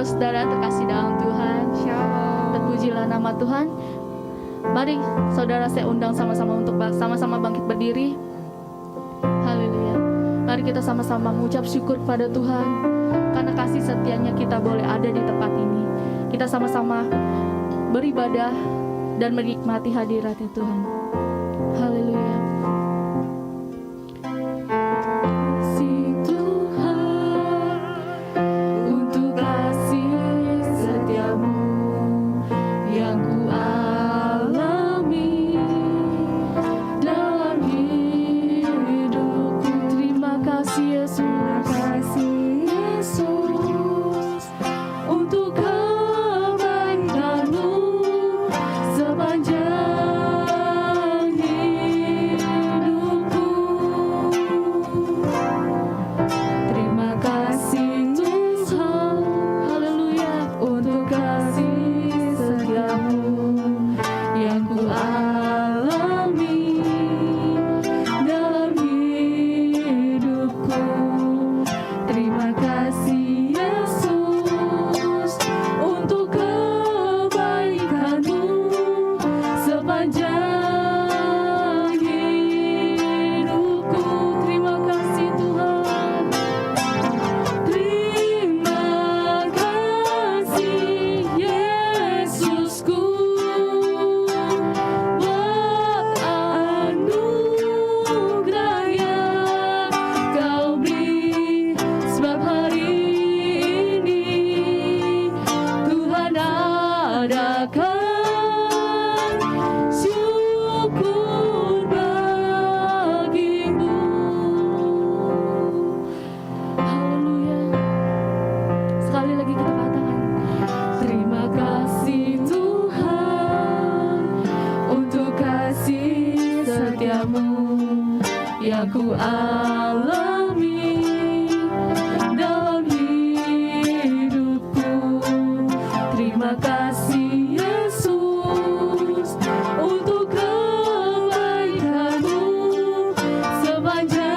saudara terkasih dalam Tuhan, Shalom. terpujilah nama Tuhan. Mari saudara saya undang sama-sama untuk sama-sama bangkit berdiri. Haleluya. Mari kita sama-sama mengucap syukur kepada Tuhan karena kasih setianya kita boleh ada di tempat ini. Kita sama-sama beribadah dan menikmati hadirat Tuhan. Haleluya. Ku alami dalam hidupku. Terima kasih Yesus untuk kebaikan-Mu sepanjang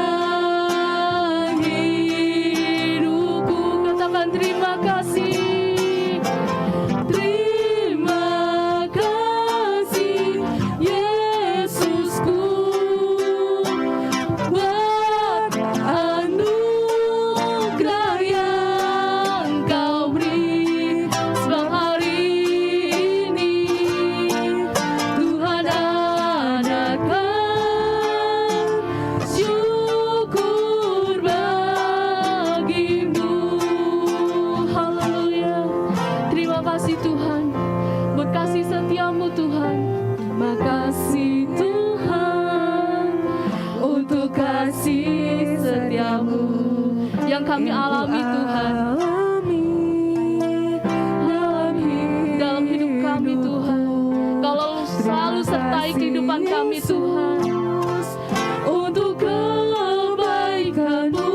hidupku. Katakan terima kasih. Terima kasih Yesusku. Yang kami alami Tuhan dalam hidup kami Tuhan, kalau selalu sertai kehidupan kami Tuhan, untuk kebaikan-Mu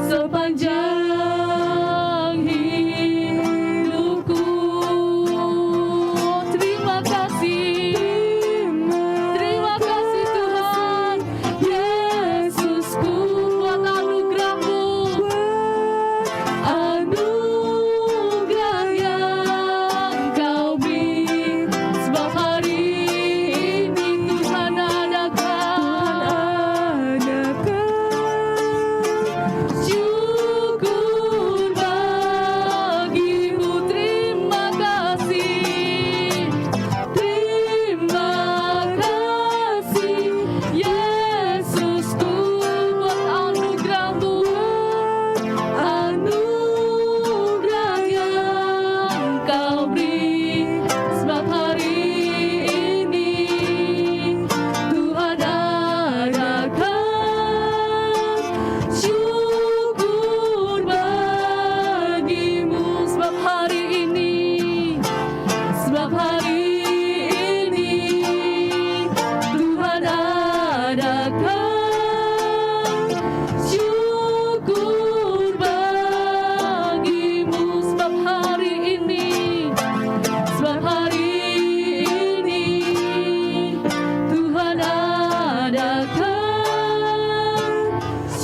sepanjang hidupku. Terima kasih Tuhan Yesusku.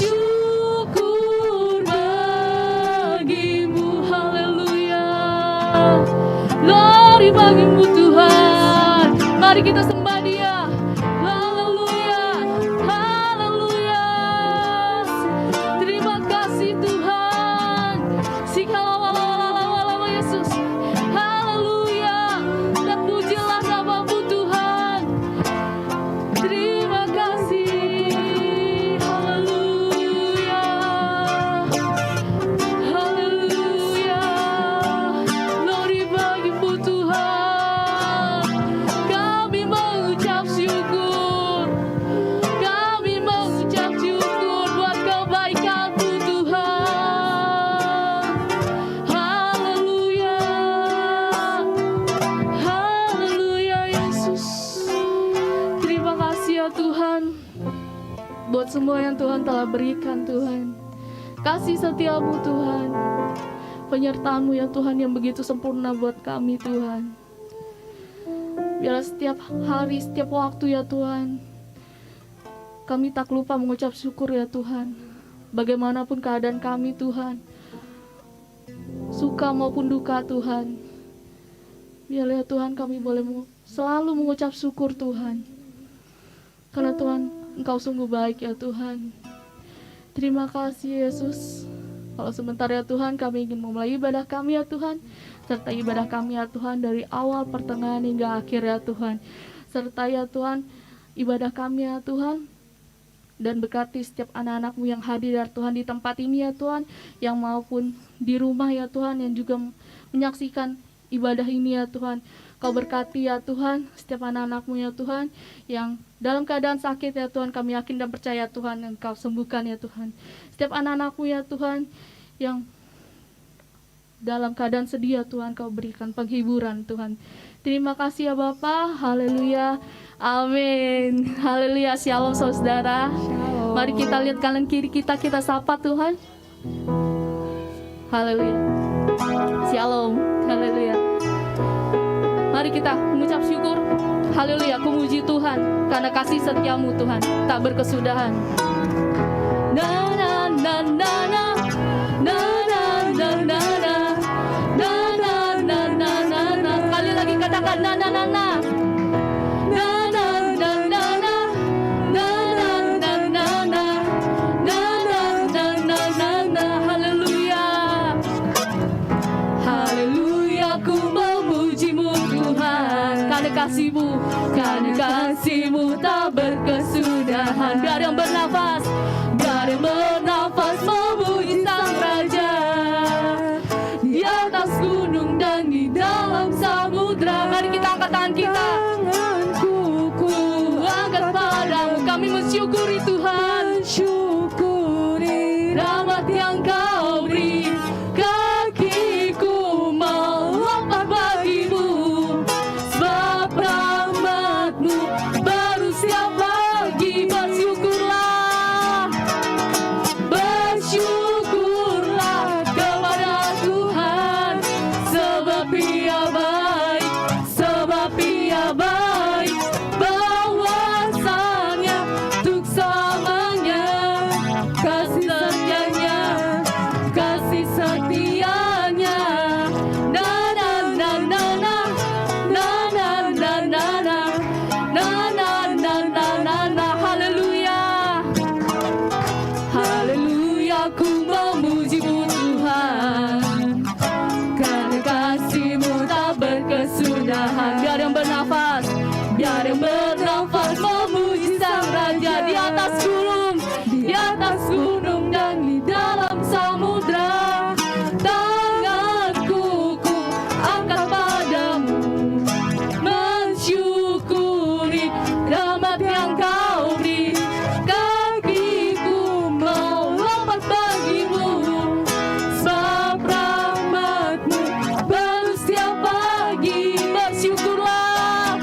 Syukur bagimu, haleluya. Glory bagimu Tuhan. Mari kita sembah Dia. Haleluya, haleluya. Terima kasih Tuhan. Sikalawalalawalawa Yesus. Haleluya. Dan pujilah namamu Tuhan. Terima kasih. Haleluya. Haleluya. Glory bagimu Tuhan. Kami mengucap syukur. Kami mengucap syukur buat kebaikan-Mu Tuhan. Haleluya. Haleluya Yesus. Terima kasih ya Tuhan buat semua yang Tuhan telah berikan Tuhan. Kasih setia-Mu Tuhan. Penyertaan-Mu ya Tuhan yang begitu sempurna buat kami Tuhan. Biarlah setiap hari, setiap waktu ya Tuhan, kami tak lupa mengucap syukur ya Tuhan. Bagaimanapun keadaan kami Tuhan, suka maupun duka Tuhan, biarlah ya Tuhan kami boleh selalu mengucap syukur Tuhan. Karena Tuhan, Engkau sungguh baik ya Tuhan. Terima kasih Yesus. Kalau sebentar ya Tuhan, kami ingin memulai ibadah kami ya Tuhan. Serta ibadah kami ya Tuhan dari awal, pertengahan hingga akhir ya Tuhan. Serta ya Tuhan, ibadah kami ya Tuhan. Dan berkati setiap anak-anak-Mu yang hadir ya Tuhan di tempat ini ya Tuhan. Yang maupun di rumah ya Tuhan, yang juga menyaksikan ibadah ini ya Tuhan. Kau berkati ya Tuhan setiap anak-anak-Mu ya Tuhan, yang dalam keadaan sakit ya Tuhan, kami yakin dan percaya Tuhan Engkau sembuhkan ya Tuhan. Setiap anak-anak-Mu ya Tuhan, yang dalam keadaan sedih ya Tuhan, Kau berikan penghiburan Tuhan. Terima kasih ya Bapa. Haleluya. Amin. Haleluya. Shalom saudara. Shalom. Mari kita lihat kanan kiri kita sapa Tuhan. Haleluya. Shalom. Haleluya. Mari kita mengucap syukur. Haleluya. Aku muji Tuhan karena kasih setia-Mu Tuhan tak berkesudahan. Na na na na na. Na na na na na. Na na na na na na. Sekali lagi katakan na na na na. Na na na na na. Na na na na na. Na na na na na na. Haleluya. Haleluya, ku memuji-Mu Tuhan karena kasih-Mu, karena kasih-Mu tak berkesudahan. Biar yang bernafas, biar yang bernafas memuji Sang Raja di atas gunung dan di dalam samudra. Mari kita angkat tangan kita. Ku angkat padamu, kami mensyukuri Tuhan, syukuri rahmat yang Kau beri. Kakiku melompat bagimu, sebab rahmat-Mu baru setiap pagi. Bersyukurlah, bersyukurlah kepada Tuhan, sebab Ia baik, sebab Ia baik. Bahwasanya untuk selamanya, kasih setianya, kasih setianya. Na na na na na. Na na na na na. Na na na na na na. Haleluya. Haleluya, ku memuji-Mu Tuhan karena kasih-Mu tak berkesudahan. Biar yang bernafas, biar yang bernafas memuji Sang Raja di atas gunung, di atas gunung dan di dalam samudra. Tanganku ku angkat padamu, mensyukuri rahmat yang Kau beri. Kakiku melompat bagimu, sebab rahmat-Mu baru setiap pagi. Bersyukurlah,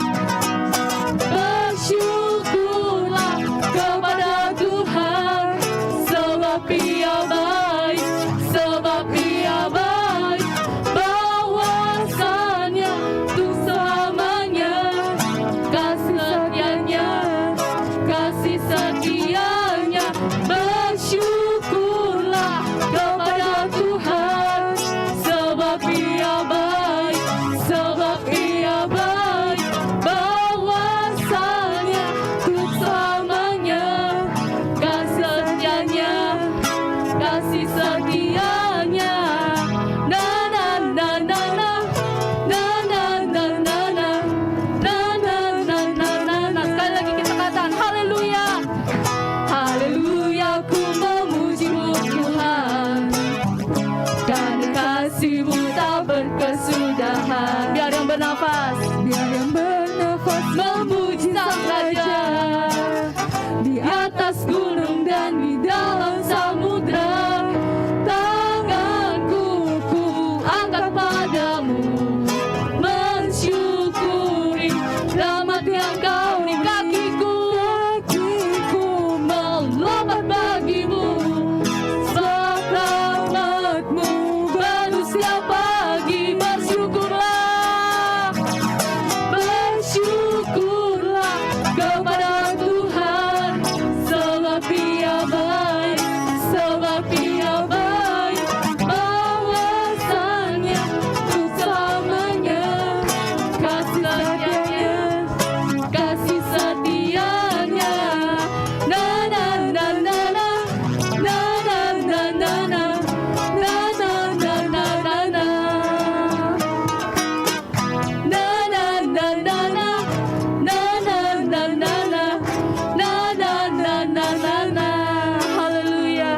bernafas, biar yang bernafas memuji Sang Raja. di atas gunung dan di dalam samudra. Tanganku ku angkat padamu, mensyukuri rahmat yang kau beri. Kakiku melompat bagimu, sebab rahmatmu baru setiap pagi. Bersyukurlah, bersyukurlah kepada Tuhan, sebab Dia baik, sebab Dia baik. Bahasannya untuk selamanya, kasih setianya, kasih setianya. Na na na na na, na na na na na, na na na na na na, na na na na na, na na na na na, na na na na na na. Haleluya.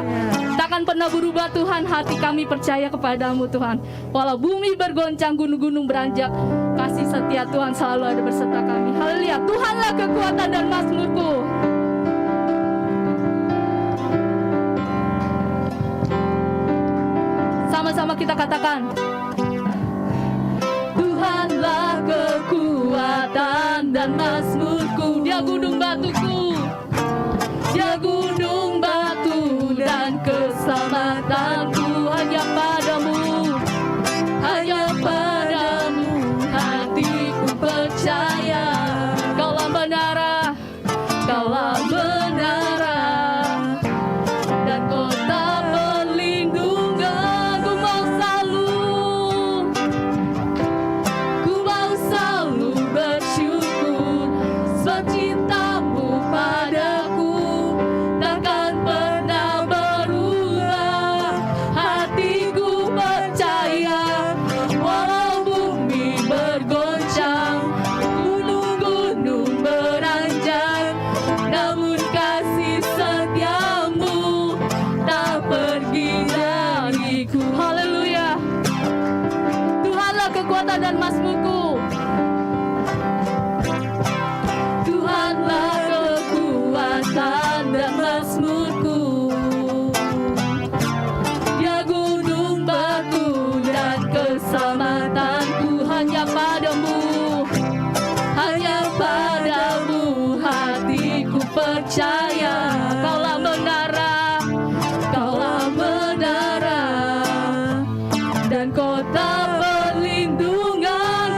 Takkan pernah berubah Tuhan, hati kami percaya kepadamu Tuhan. Walau bumi bergoncang, gunung-gunung beranjak, kasih setia Tuhan selalu ada beserta kami. Haleluya. Tuhanlah kekuatan dan mazmurku. Sama-sama kita katakan, Tuhanlah kekuatan dan mazmurku. Dia gunung batuku, Dia gunung batu dan keselamatanku. Hanya padamu, hanya padamu hatiku percaya. Kaulah menara, kaulah menara dan kota perlindungan. Ku mau selalu bersyukur, sebab cintamu padaku takkan pernah berubah. Hatiku percaya, walau bumi bergoncang, gunung-gunung beranjak, namun kasih setiamu tak pergi dariku. Haleluya. Tuhanlah kekuatan dan mazmurku. Tuhanlah kekuatan dan mazmurku. Dia gunung batu dan keselamatanku. Hanya padamu, hanya padamu hatiku percaya. Kaulah menara, kaulah menara dan kota perlindungan.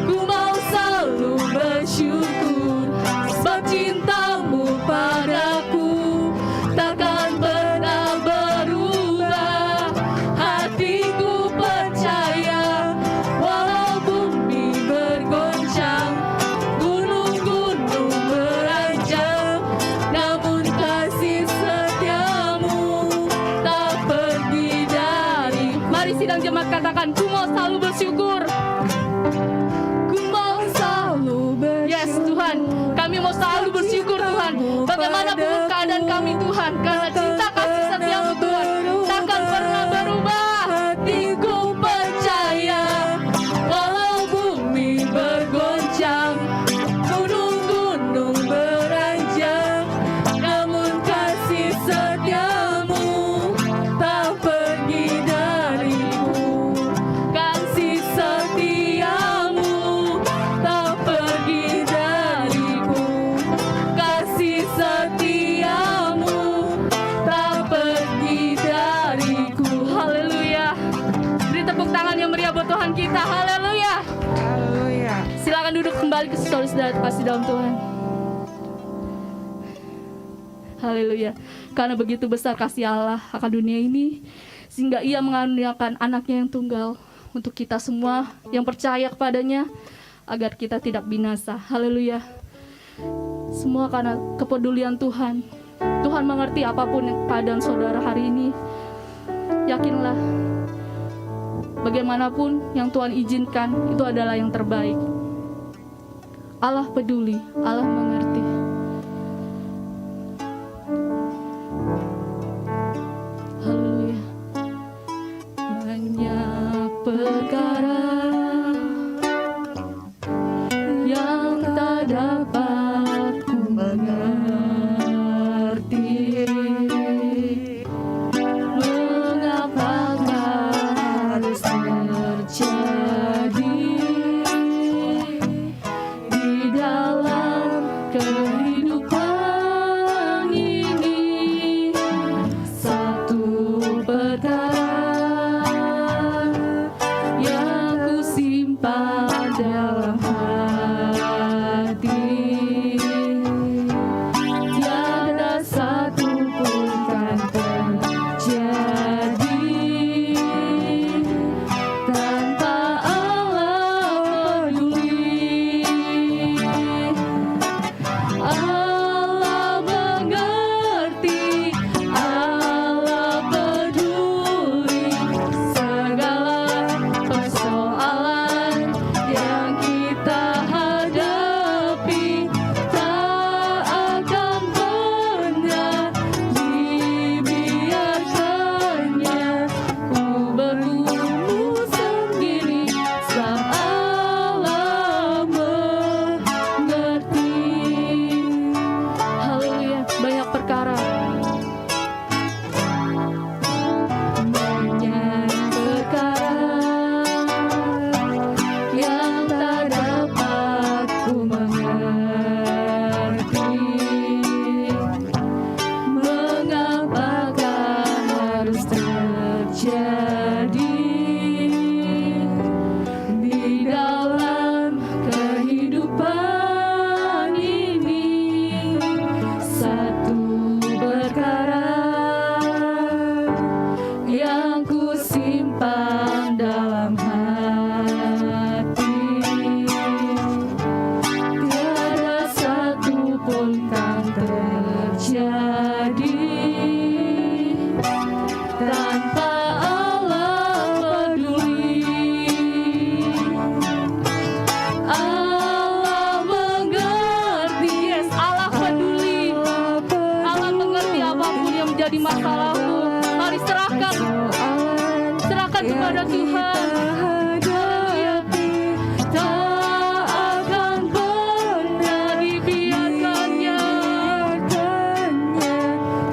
Ku mau selalu bersyukur, sebab cintamu padaku takkan pernah berubah. Hatiku percaya, walau bumi bergoncang, gunung-gunung beranjak, namun kasih setiamu tak pergi dari. Mari sidang jemaat katakan, ku mau selalu bersyukur. Ku mau selalu bersyukur. Yes Tuhan, kami mau selalu bersyukur Tuhan. Bagaimanapun keadaan kami Tuhan, karena cinta kasih setiamu Tuhan takkan pernah berubah. Hatiku percaya, walau bumi bergoncang, gunung-gunung beranjak, namun kasih setiamu tak pergi dariku. Kasih setiamu tak pergi dariku. Kasih setiamu tak pergi dariku. Haleluya. Beri tepuk tangan yang meriah buat Tuhan kita. Haleluya. Haleluya. Silakan duduk kembali ke saudara-saudara kasih dalam Tuhan. Haleluya. Karena begitu besar kasih Allah akan dunia ini, sehingga Ia mengaruniakan anaknya yang tunggal untuk kita semua yang percaya kepadanya, agar kita tidak binasa. Haleluya. Semua karena kepedulian Tuhan. Tuhan mengerti apapun keadaan saudara hari ini. Yakinlah, bagaimanapun yang Tuhan izinkan, itu adalah yang terbaik. Allah peduli, Allah mengerti. Haleluya. Menyatakan perkara yang tak dapat ku mengerti. Mengapakah harus terjadi di dalam kehidupan ini? Satu perkara yang ku simpan dalam hati, tiada satu pun kan terjadi tanpa Allah peduli. Allah mengerti, Allah peduli segala persoalan yang kita hadapi. Tak akan pernah dibiarkannya ku bergumul sendiri, sebab Allah mengerti. Haleluya, banyak perkara, banyak perkara yang tak dapat ku mengerti. Mengapakah harus terjadi di dalam kehidupan ini? Satu perkara yang ku simpan dalam hati, tiada satu pun kan terjadi tanpa Allah peduli. Allah mengerti, yes, Allah peduli. Allah mengerti apapun yang menjadi masalahmu. Mari serahkan kepada Tuhan. Haleluya. Tak akan pernah dibiarkannya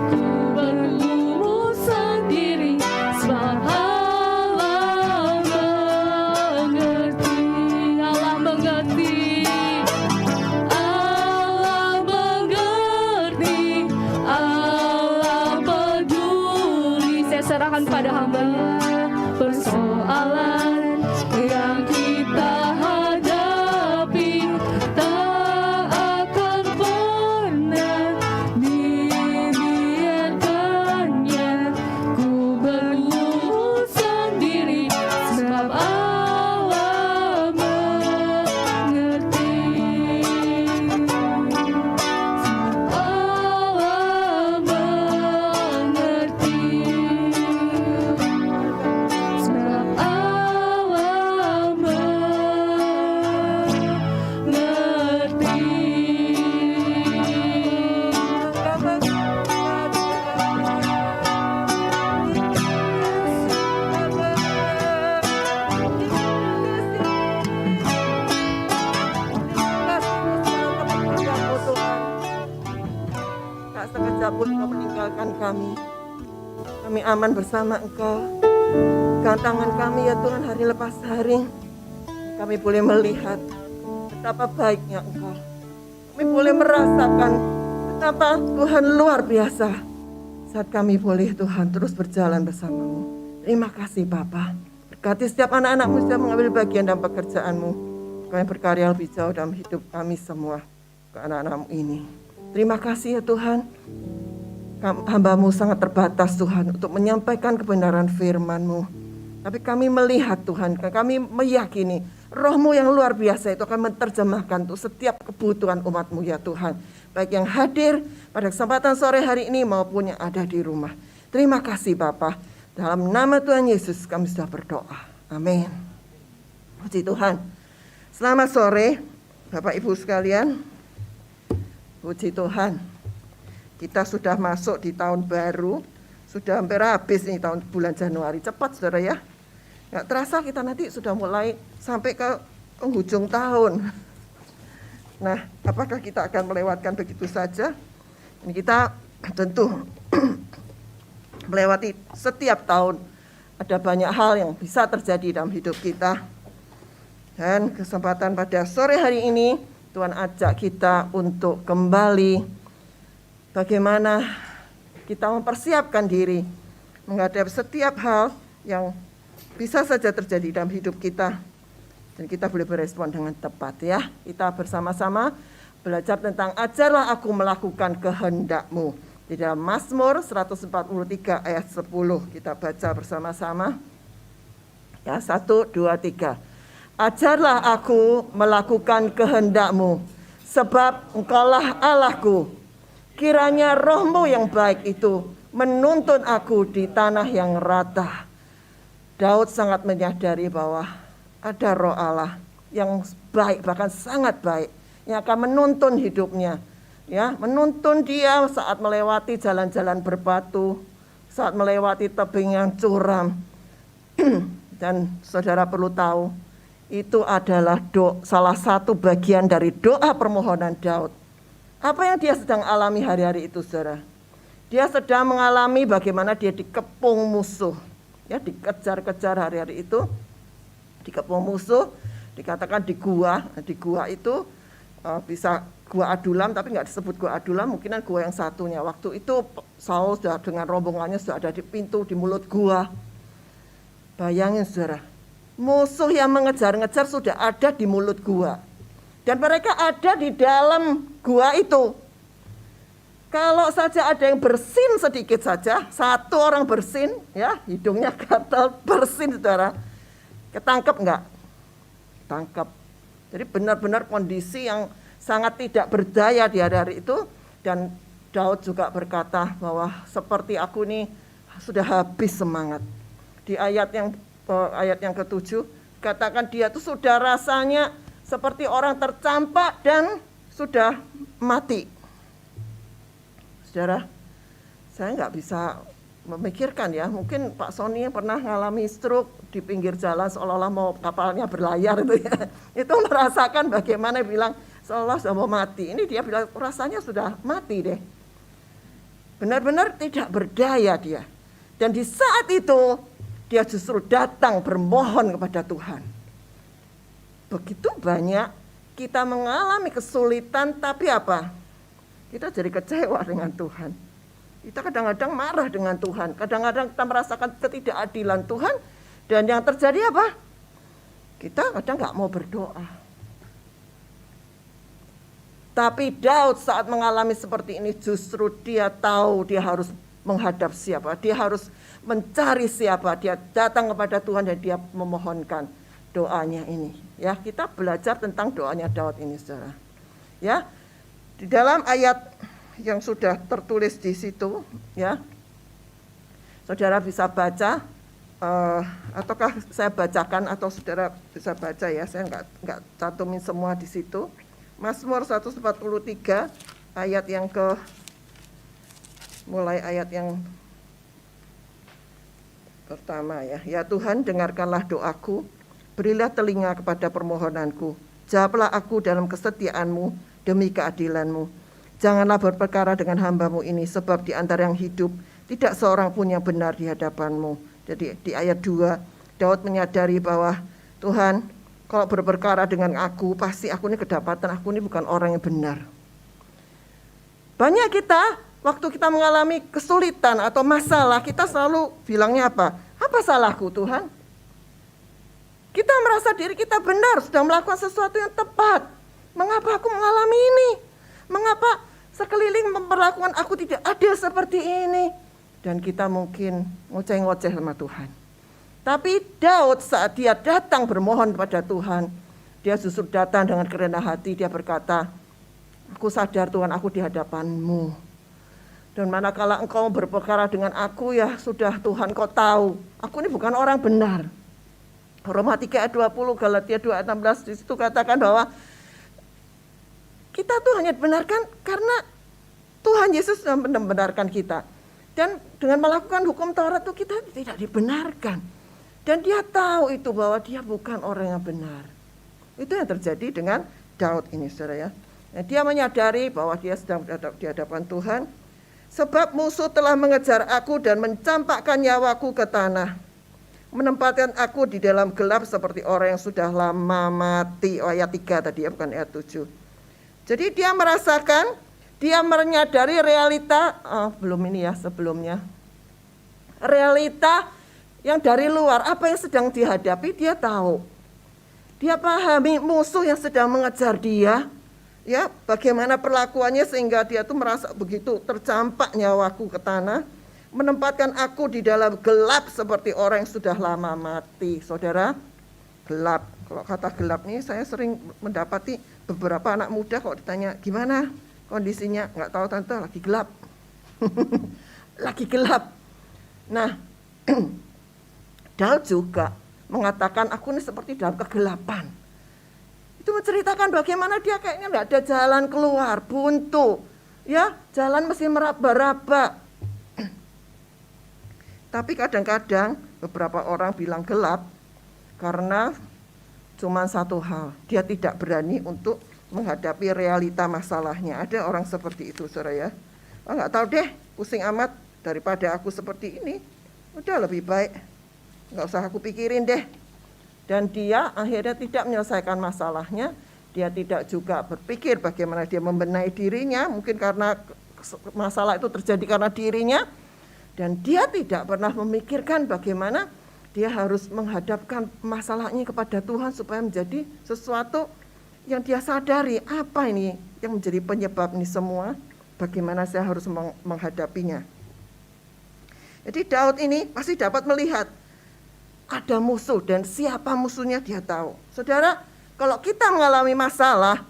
ku bergumul sendiri, sebab Allah mengerti. Allah mengerti, Allah mengerti, Allah peduli. Saya serahkan pada hamba-Nya persoalan yang kita hadapi. Tak akan pernah dibiarkannya ku bergumul sendiri, sebab Allah mengerti. Allah mengerti, sebab Allah Tak sekejap pun Engkau meninggalkan kami. Kami aman bersama Engkau. Dengan tangan kami ya Tuhan, hari lepas hari kami boleh melihat betapa baiknya Engkau. Kami boleh merasakan betapa Tuhan luar biasa saat kami boleh Tuhan terus berjalan bersama-Mu. Terima kasih Bapa. Berkati setiap anak-anak-Mu yang mengambil bagian dalam pekerjaan-Mu. Kami berkarya lebih jauh dalam hidup kami semua, ke anak-anak-Mu ini. Terima kasih ya Tuhan. Hamba-Mu sangat terbatas Tuhan untuk menyampaikan kebenaran firman-Mu. Tapi kami melihat Tuhan, kami meyakini Roh-Mu yang luar biasa itu akan menerjemahkan untuk setiap kebutuhan umat-Mu ya Tuhan. Baik yang hadir pada kesempatan sore hari ini maupun yang ada di rumah. Terima kasih Bapa. Dalam nama Tuhan Yesus kami sudah berdoa. Amin. Puji Tuhan. Selamat sore Bapak Ibu sekalian. Puji Tuhan. Kita sudah masuk di tahun baru. Sudah hampir habis nih bulan Januari. Cepat saudara ya. Nggak terasa kita nanti sudah mulai sampai ke penghujung tahun. Nah, apakah kita akan melewatkan begitu saja? Ini kita tentu melewati setiap tahun. Ada banyak hal yang bisa terjadi dalam hidup kita. Dan kesempatan pada sore hari ini, Tuhan ajak kita untuk kembali bagaimana kita mempersiapkan diri menghadapi setiap hal yang bisa saja terjadi dalam hidup kita. Dan kita boleh berespon dengan tepat ya. Kita bersama-sama belajar tentang ajarlah aku melakukan kehendak-Mu. Di dalam Mazmur 143 ayat 10 kita baca bersama-sama. Ya, 1, 2, 3. Ajarlah aku melakukan kehendak-Mu, sebab Engkaulah Allahku. Kiranya roh-Mu yang baik itu menuntun aku di tanah yang rata. Daud sangat menyadari bahwa ada roh Allah yang baik, bahkan sangat baik, yang akan menuntun hidupnya. Ya, menuntun dia saat melewati jalan-jalan berbatu, saat melewati tebing yang curam. Dan saudara perlu tahu, itu adalah salah satu bagian dari doa permohonan Daud. Apa yang dia sedang alami hari-hari itu, saudara? Dia sedang mengalami bagaimana dia dikepung musuh. Ya, dikejar-kejar hari-hari itu, dikepung musuh, dikatakan di gua. Di gua itu bisa gua Adulam, tapi nggak disebut gua Adulam, mungkinan gua yang satunya. Waktu itu Saul sudah dengan rombongannya sudah ada di pintu, di mulut gua. Bayangin saudara, musuh yang mengejar-ngejar sudah ada di mulut gua. Dan mereka ada di dalam gua itu. Kalau saja ada yang bersin sedikit saja, satu orang bersin, ya hidungnya gatal, bersin saudara, ketangkep enggak? Tangkap. Jadi benar-benar kondisi yang sangat tidak berdaya di hari-hari itu. Dan Daud juga berkata bahwa seperti aku nih sudah habis semangat. Di ayat yang ke-7, katakan dia itu sudah rasanya seperti orang tercampak dan sudah mati. Saudara, saya nggak bisa memikirkan ya, mungkin Pak Sony yang pernah mengalami stroke di pinggir jalan seolah-olah mau kapalnya berlayar itu ya. Itu merasakan bagaimana bilang seolah sudah mau mati. Ini dia bilang rasanya sudah mati deh. Benar-benar tidak berdaya dia. Dan di saat itu dia justru datang bermohon kepada Tuhan. Begitu banyak kita mengalami kesulitan, tapi apa? Kita jadi kecewa dengan Tuhan. Kita kadang-kadang marah dengan Tuhan. Kadang-kadang kita merasakan ketidakadilan Tuhan. Dan yang terjadi apa? Kita kadang nggak mau berdoa. Tapi Daud saat mengalami seperti ini justru dia tahu dia harus menghadap siapa. Dia harus mencari siapa. Dia datang kepada Tuhan dan dia memohonkan doanya ini. Ya, kita belajar tentang doanya Daud ini, saudara. Ya, di dalam ayat yang sudah tertulis di situ, ya, saudara bisa baca, ataukah saya bacakan atau saudara bisa baca ya? Saya nggak cantumin semua di situ. Mazmur 143 ayat yang mulai ayat yang pertama ya. Ya Tuhan, dengarkanlah doaku, berilah telinga kepada permohonanku, jawablah aku dalam kesetiaan-Mu demi keadilan-Mu. Janganlah berperkara dengan hamba-Mu ini, sebab di antara yang hidup tidak seorang pun yang benar di hadapan-Mu. Jadi di ayat 2, Daud menyadari bahwa Tuhan, kalau berperkara dengan aku, pasti aku ini kedapatan, aku ini bukan orang yang benar. Banyak kita, waktu kita mengalami kesulitan atau masalah, kita selalu bilangnya apa? Apa salahku Tuhan? Kita merasa diri kita benar, sudah melakukan sesuatu yang tepat. Mengapa aku mengalami ini? Mengapa sekeliling memperlakukan aku tidak adil seperti ini? Dan kita mungkin ngoceh-ngoceh sama Tuhan. Tapi Daud saat dia datang bermohon kepada Tuhan, dia justru datang dengan kerendah hati, dia berkata, aku sadar Tuhan, aku di hadapan-Mu. Dan manakala Engkau berperkara dengan aku, ya sudah Tuhan, Kau tahu, aku ini bukan orang benar. Roma 3 ayat 20, Galatia 2 ayat 16, di situ katakan bahwa kita tuh hanya dibenarkan karena Tuhan Yesus sudah membenarkan kita. Dan dengan melakukan hukum Taurat itu kita tidak dibenarkan. Dan dia tahu itu bahwa dia bukan orang yang benar. Itu yang terjadi dengan Daud ini, saudara ya. Nah, dia menyadari bahwa dia sedang di hadapan Tuhan. Sebab musuh telah mengejar aku dan mencampakkan nyawaku ke tanah. Menempatkan aku di dalam gelap seperti orang yang sudah lama mati. Oh, ayat 3 tadi ya, bukan ayat 7. Jadi dia merasakan, dia menyadari realita, belum ini ya sebelumnya. Realita yang dari luar, apa yang sedang dihadapi dia tahu. Dia pahami musuh yang sedang mengejar dia, ya, bagaimana perlakuannya sehingga dia tuh merasa begitu tercampak nyawaku ke tanah, menempatkan aku di dalam gelap seperti orang yang sudah lama mati. Saudara, gelap. Kalau kata gelap nih saya sering mendapati beberapa anak muda kalau ditanya gimana kondisinya, nggak tahu tante, lagi gelap. Lagi gelap. Nah, Daud juga mengatakan aku ini seperti dalam kegelapan. Itu menceritakan bagaimana dia kayaknya nggak ada jalan keluar, buntu, ya, jalan mesti meraba-raba. Tapi kadang-kadang beberapa orang bilang gelap karena cuma satu hal, dia tidak berani untuk menghadapi realita masalahnya. Ada orang seperti itu, saudara ya. Nggak tahu deh, pusing amat daripada aku seperti ini. Udah lebih baik, nggak usah aku pikirin deh. Dan dia akhirnya tidak menyelesaikan masalahnya. Dia tidak juga berpikir bagaimana dia membenahi dirinya. Mungkin karena masalah itu terjadi karena dirinya. Dan dia tidak pernah memikirkan bagaimana dia harus menghadapkan masalahnya kepada Tuhan supaya menjadi sesuatu yang dia sadari. Apa ini yang menjadi penyebab ini semua? Bagaimana saya harus menghadapinya? Jadi Daud ini masih dapat melihat ada musuh dan siapa musuhnya dia tahu. Saudara, kalau kita mengalami masalah,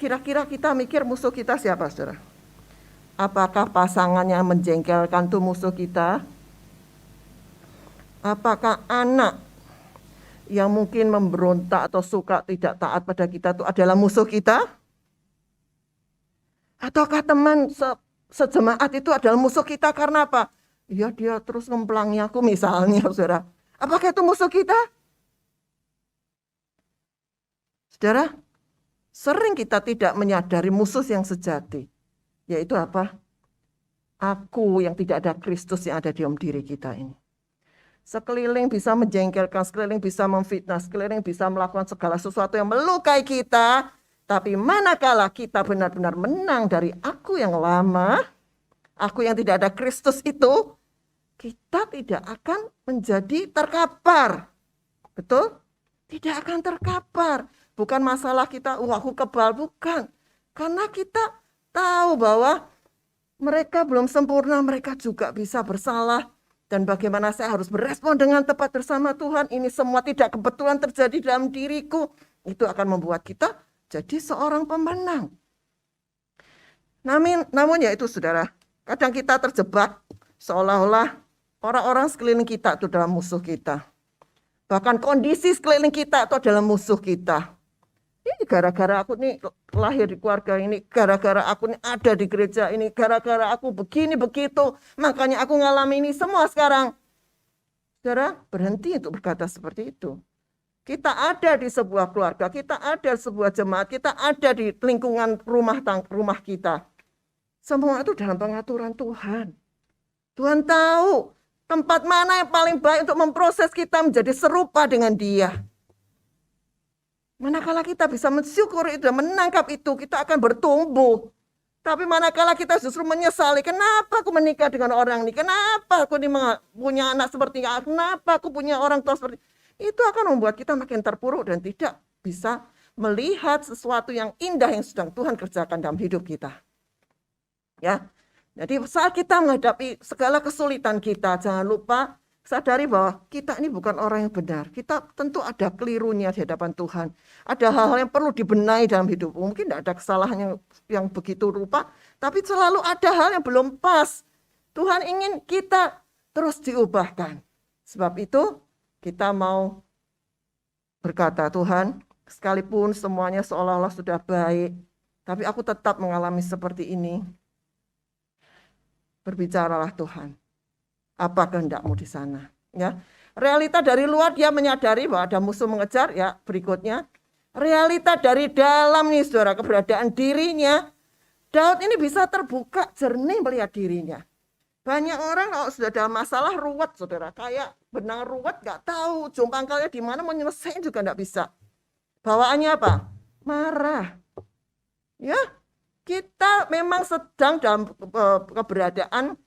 kira-kira kita mikir musuh kita siapa, saudara? Apakah pasangan yang menjengkelkan itu musuh kita? Apakah anak yang mungkin memberontak atau suka tidak taat pada kita itu adalah musuh kita? Ataukah teman sejemaat itu adalah musuh kita karena apa? Ya dia terus ngemplangi aku misalnya, saudara. Apakah itu musuh kita? Saudara, sering kita tidak menyadari musuh yang sejati. Yaitu apa? Aku yang tidak ada Kristus yang ada di dalam diri kita ini. Sekeliling bisa menjengkelkan, sekeliling bisa memfitnah, sekeliling bisa melakukan segala sesuatu yang melukai kita. Tapi manakala kita benar-benar menang dari aku yang lama, aku yang tidak ada Kristus itu, kita tidak akan menjadi terkapar. Betul? Tidak akan terkapar. Bukan masalah kita, aku kebal, bukan. Karena kita tahu bahwa mereka belum sempurna, mereka juga bisa bersalah. Dan bagaimana saya harus berespon dengan tepat bersama Tuhan. Ini semua tidak kebetulan terjadi dalam diriku. Itu akan membuat kita jadi seorang pemenang. Namun ya itu saudara, kadang kita terjebak seolah-olah orang-orang sekeliling kita itu adalah musuh kita. Bahkan kondisi sekeliling kita itu adalah musuh kita. Ini gara-gara aku nih lahir di keluarga ini, gara-gara aku nih ada di gereja ini, gara-gara aku begini begitu, makanya aku ngalami ini semua sekarang. Saudara, berhenti untuk berkata seperti itu. Kita ada di sebuah keluarga, kita ada di sebuah jemaat, kita ada di lingkungan rumah kita. Semua itu dalam pengaturan Tuhan. Tuhan tahu tempat mana yang paling baik untuk memproses kita menjadi serupa dengan Dia. Manakala kita bisa mensyukuri dan menangkap itu, kita akan bertumbuh. Tapi manakala kita justru menyesali, kenapa aku menikah dengan orang ini? Kenapa aku punya anak seperti ini? Kenapa aku punya orang tua seperti ini? Itu akan membuat kita makin terpuruk dan tidak bisa melihat sesuatu yang indah yang sedang Tuhan kerjakan dalam hidup kita. Ya, jadi saat kita menghadapi segala kesulitan kita, jangan lupa sadari bahwa kita ini bukan orang yang benar. Kita tentu ada kelirunya di hadapan Tuhan. Ada hal-hal yang perlu dibenahi dalam hidup. Mungkin tidak ada kesalahan yang begitu rupa, tapi selalu ada hal yang belum pas. Tuhan ingin kita terus diubahkan. Sebab itu kita mau berkata, Tuhan, sekalipun semuanya seolah-olah sudah baik, tapi aku tetap mengalami seperti ini. Berbicaralah Tuhan. Apa kehendak-Mu di sana? Ya, Realita dari luar dia menyadari bahwa ada musuh mengejar, ya berikutnya. Realita dari dalam nih saudara, keberadaan dirinya. Daud ini bisa terbuka jernih melihat dirinya. Banyak orang kalau sudah ada masalah ruwet saudara, kayak benang ruwet gak tahu ujung pangkalnya di mana, mau nyelesain juga gak bisa. Bawaannya apa? Marah. Ya, kita memang sedang dalam keberadaan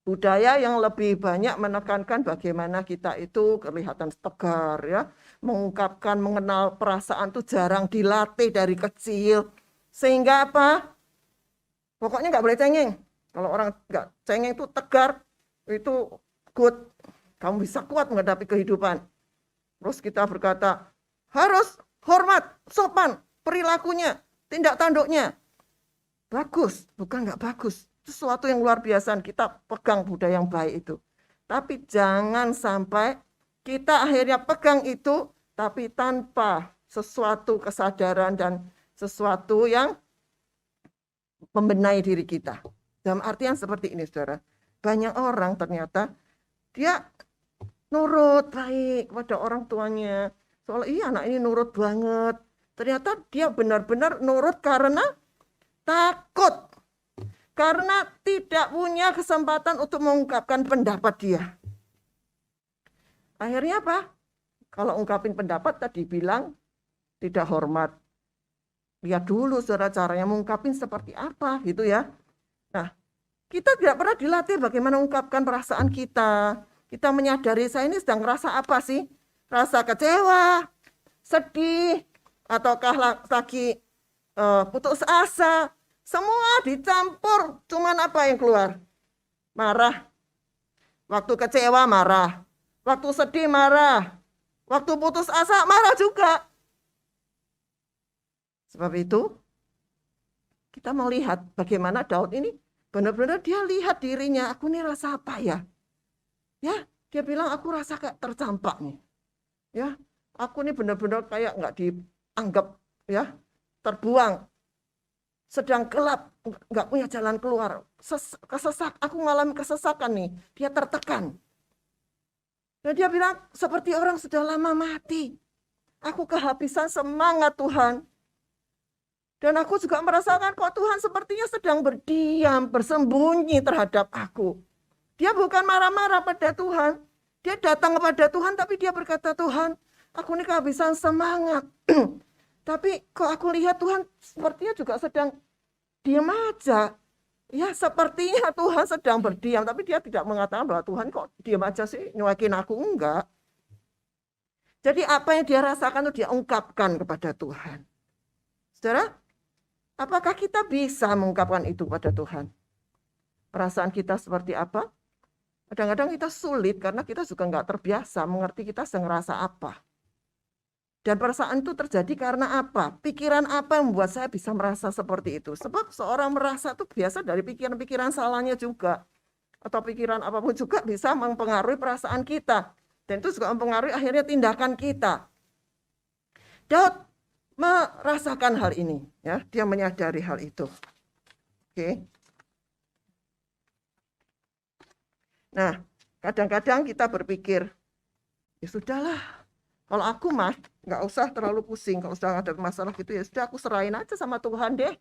budaya yang lebih banyak menekankan bagaimana kita itu kelihatan tegar ya, mengungkapkan, mengenal perasaan itu jarang dilatih dari kecil. Sehingga apa? Pokoknya nggak boleh cengeng. Kalau orang nggak cengeng itu tegar, itu good. Kamu bisa kuat menghadapi kehidupan. Terus kita berkata, harus hormat, sopan, perilakunya, tindak tanduknya. Bagus, bukan nggak bagus. Sesuatu yang luar biasa, kita pegang budaya yang baik itu. Tapi jangan sampai kita akhirnya pegang itu, tapi tanpa sesuatu kesadaran dan sesuatu yang membenahi diri kita. Dalam artian seperti ini, saudara. Banyak orang ternyata dia nurut baik kepada orang tuanya. Soalnya iya anak ini nurut banget. Ternyata dia benar-benar nurut karena takut. Karena tidak punya kesempatan untuk mengungkapkan pendapat dia. Akhirnya apa? Kalau ungkapin pendapat tadi bilang tidak hormat. Lihat dulu saudara caranya mengungkapin seperti apa gitu ya. Nah, kita tidak pernah dilatih bagaimana mengungkapkan perasaan kita. Kita menyadari saya ini sedang ngerasa apa sih? Rasa kecewa, sedih, ataukah lagi putus asa. Semua dicampur, cuman apa yang keluar? Marah. Waktu kecewa marah. Waktu sedih marah. Waktu putus asa marah juga. Sebab itu, kita melihat bagaimana Daud ini benar-benar dia lihat dirinya, aku ini rasa apa ya? Ya, dia bilang aku rasa kayak tercampak nih. Ya, aku ini benar-benar kayak nggak dianggap ya, terbuang. Sedang gelap, nggak punya jalan keluar. Aku mengalami kesesakan nih. Dia tertekan. Dan dia bilang, seperti orang sudah lama mati. Aku kehabisan semangat Tuhan. Dan aku juga merasakan kok Tuhan sepertinya sedang berdiam, bersembunyi terhadap aku. Dia bukan marah-marah pada Tuhan. Dia datang kepada Tuhan, tapi dia berkata, Tuhan, aku ini kehabisan semangat. Tapi kok aku lihat Tuhan sepertinya juga sedang diam aja. Ya sepertinya Tuhan sedang berdiam. Tapi dia tidak mengatakan bahwa Tuhan kok diam aja sih, nyuakin aku. Enggak. Jadi apa yang dia rasakan itu dia ungkapkan kepada Tuhan. Saudara, apakah kita bisa mengungkapkan itu pada Tuhan? Perasaan kita seperti apa? Kadang-kadang kita sulit karena kita juga enggak terbiasa mengerti kita sedang ngerasa apa. Dan perasaan itu terjadi karena apa? Pikiran apa yang membuat saya bisa merasa seperti itu? Sebab seorang merasa itu biasa dari pikiran-pikiran salahnya juga. Atau pikiran apapun juga bisa mempengaruhi perasaan kita. Dan itu juga mempengaruhi akhirnya tindakan kita. Daud merasakan hal ini. Ya, dia menyadari hal itu. Oke. Nah, kadang-kadang kita berpikir, ya sudahlah. Kalau aku mah nggak usah terlalu pusing. Kalau sudah ada masalah gitu ya sudah aku serahin aja sama Tuhan deh.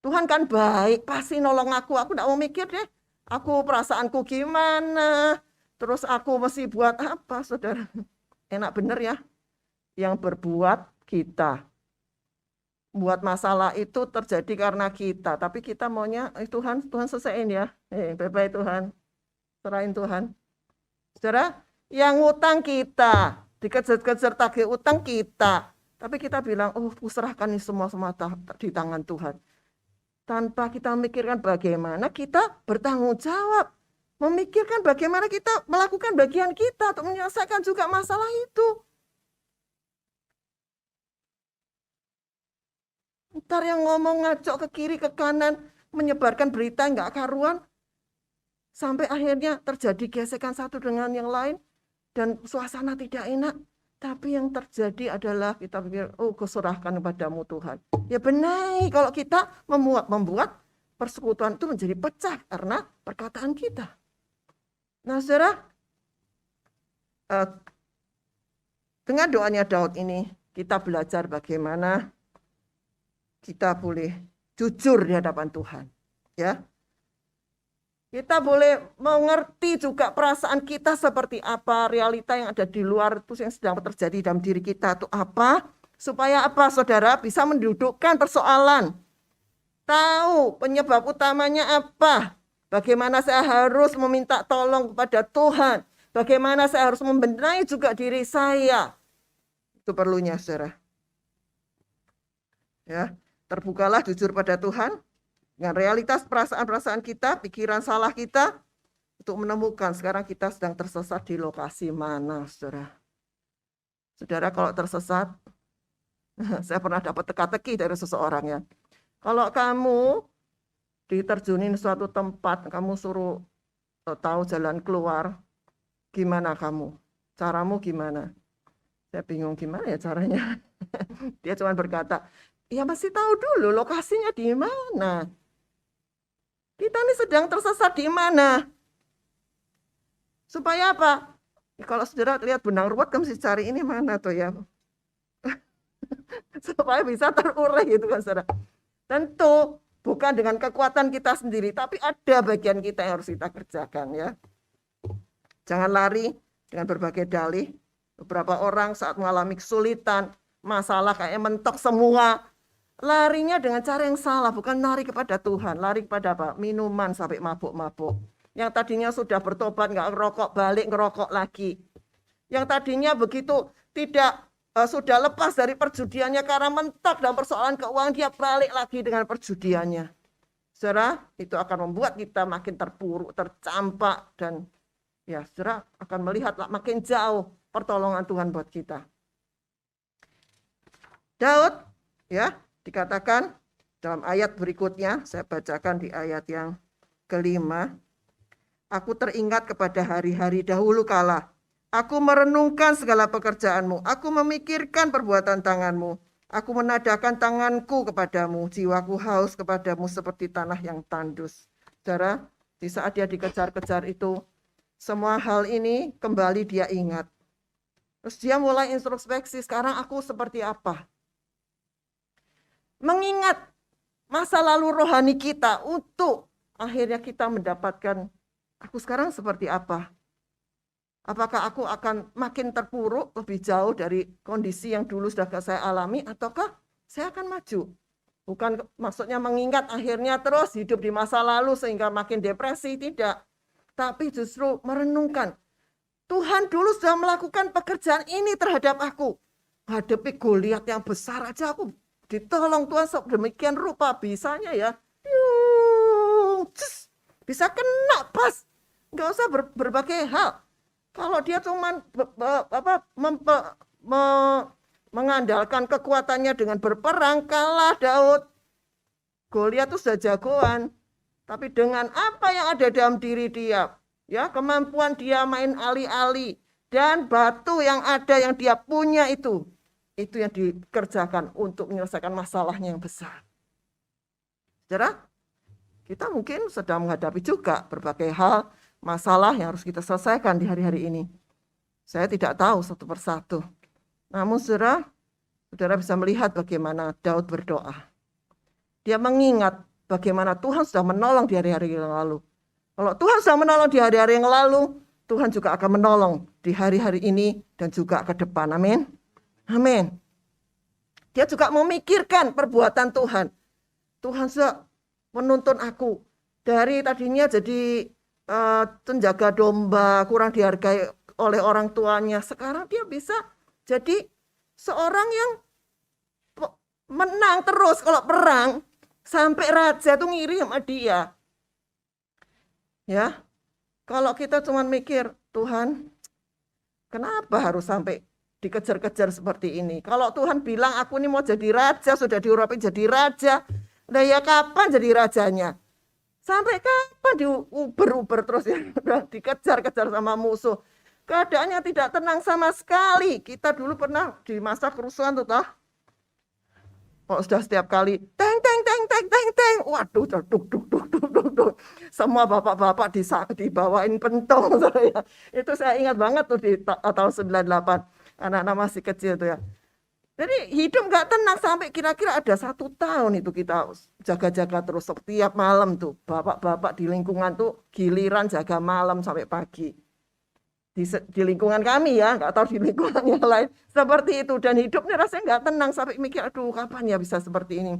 Tuhan kan baik, pasti nolong aku. Aku nggak mau mikir deh. Aku perasaanku gimana. Terus aku mesti buat apa, saudara? Enak bener ya. Yang berbuat kita. Buat masalah itu terjadi karena kita. Tapi kita maunya, Tuhan selesaiin ya. Bye-bye Tuhan. Serahin Tuhan. Saudara, yang ngutang kita. Dikejar-kejar tagih utang kita. Tapi kita bilang, oh kuserahkan ini semua di tangan Tuhan. Tanpa kita memikirkan bagaimana kita bertanggung jawab. Memikirkan bagaimana kita melakukan bagian kita untuk menyelesaikan juga masalah itu. Ntar yang ngomong ngacok ke kiri ke kanan, menyebarkan berita nggak karuan. Sampai akhirnya terjadi gesekan satu dengan yang lain. Dan suasana tidak enak, tapi yang terjadi adalah kita pikir, oh kuserahkan kepadamu Tuhan. Ya benar, kalau kita membuat persekutuan itu menjadi pecah karena perkataan kita. Nah saudara, eh, dengan doanya Daud ini kita belajar bagaimana kita boleh jujur di hadapan Tuhan. Ya. Kita boleh mengerti juga perasaan kita seperti apa, realita yang ada di luar itu yang sedang terjadi dalam diri kita itu apa, supaya apa saudara bisa mendudukkan persoalan. Tahu penyebab utamanya apa, bagaimana saya harus meminta tolong kepada Tuhan, bagaimana saya harus membenahi juga diri saya. Itu perlunya saudara. Ya, terbukalah jujur pada Tuhan dengan realitas perasaan-perasaan kita, pikiran salah kita, untuk menemukan sekarang kita sedang tersesat di lokasi mana, saudara. Saudara kalau tersesat, saya pernah dapat teka-teki dari seseorang ya. Kalau kamu diterjunin suatu tempat, kamu suruh tahu jalan keluar, gimana kamu? Caramu gimana? Saya bingung gimana ya caranya. Dia cuma berkata, ya masih tahu dulu lokasinya di mana. Kita ini sedang tersesat di mana? Supaya apa? Kalau saudara lihat benang ruwet, kamu mesti cari ini mana tuh ya. Supaya bisa terurai gitu kan saudara. Tentu bukan dengan kekuatan kita sendiri, tapi ada bagian kita yang harus kita kerjakan ya. Jangan lari dengan berbagai dalih. Beberapa orang saat mengalami kesulitan, masalah kayak mentok semua, larinya dengan cara yang salah, bukan lari kepada Tuhan, lari kepada apa? Minuman sampai mabuk-mabuk. Yang tadinya sudah bertobat, nggak ngerokok, balik ngerokok lagi. Yang tadinya begitu tidak sudah lepas dari perjudiannya karena mentok dalam persoalan keuangan, dia balik lagi dengan perjudiannya. Saudara, itu akan membuat kita makin terpuruk, tercampak, dan ya saudara akan melihat makin jauh pertolongan Tuhan buat kita. Daud, ya, dikatakan dalam ayat berikutnya, saya bacakan di ayat yang kelima. Aku teringat kepada hari-hari dahulu kala. Aku merenungkan segala pekerjaanmu. Aku memikirkan perbuatan tanganmu. Aku menadahkan tanganku kepadamu. Jiwaku haus kepadamu seperti tanah yang tandus. Saudara, di saat dia dikejar-kejar itu, semua hal ini kembali dia ingat. Terus dia mulai introspeksi, sekarang aku seperti apa? Mengingat masa lalu rohani kita untuk akhirnya kita mendapatkan, aku sekarang seperti apa? Apakah aku akan makin terpuruk lebih jauh dari kondisi yang dulu sudah saya alami, ataukah saya akan maju? Bukan maksudnya mengingat akhirnya terus hidup di masa lalu sehingga makin depresi, tidak. Tapi justru merenungkan, Tuhan dulu sudah melakukan pekerjaan ini terhadap aku. Hadapi Goliat yang besar aja aku ditolong Tuhan sedemikian rupa, bisanya ya. Bisa kena pas. Nggak usah berbagai hal. Kalau dia cuma mengandalkan kekuatannya dengan berperang, kalah Daud. Goliat itu sudah jagoan. Tapi dengan apa yang ada dalam diri dia, ya, kemampuan dia main alih-alih dan batu yang ada yang dia punya itu yang dikerjakan untuk menyelesaikan masalahnya yang besar. Saudara, kita mungkin sedang menghadapi juga berbagai hal, masalah yang harus kita selesaikan di hari-hari ini. Saya tidak tahu satu persatu. Namun saudara bisa melihat bagaimana Daud berdoa. Dia mengingat bagaimana Tuhan sudah menolong di hari-hari yang lalu. Kalau Tuhan sudah menolong di hari-hari yang lalu, Tuhan juga akan menolong di hari-hari ini dan juga ke depan. Amin. Amin. Dia juga memikirkan perbuatan Tuhan. Tuhan sudah menuntun aku dari tadinya jadi penjaga domba, kurang dihargai oleh orang tuanya. Sekarang dia bisa jadi seorang yang menang terus kalau perang. Sampai raja tuh ngiri sama dia. Ya, kalau kita cuma mikir, Tuhan, kenapa harus sampai dikejar-kejar seperti ini? Kalau Tuhan bilang aku ini mau jadi raja, sudah diurapi jadi raja, nah ya kapan jadi rajanya? Sampai kapan diuber-uber terus ya, dikejar-kejar sama musuh? Keadaannya tidak tenang sama sekali. Kita dulu pernah di masa kerusuhan tuh toh. Kalau sudah setiap kali teng teng teng teng teng teng, waduh, duk duk duk duk duk duk. Semua bapak-bapak dibawain pentol saya. Itu saya ingat banget tuh di tahun 98. Anak-anak masih kecil tuh ya. Jadi hidup nggak tenang sampai kira-kira ada 1 tahun itu kita jaga-jaga terus setiap malam tuh. Bapak-bapak di lingkungan tuh giliran jaga malam sampai pagi. Di lingkungan kami ya, nggak tahu di lingkungan yang lain seperti itu, dan hidupnya rasanya nggak tenang sampai mikir, aduh kapan ya bisa seperti ini.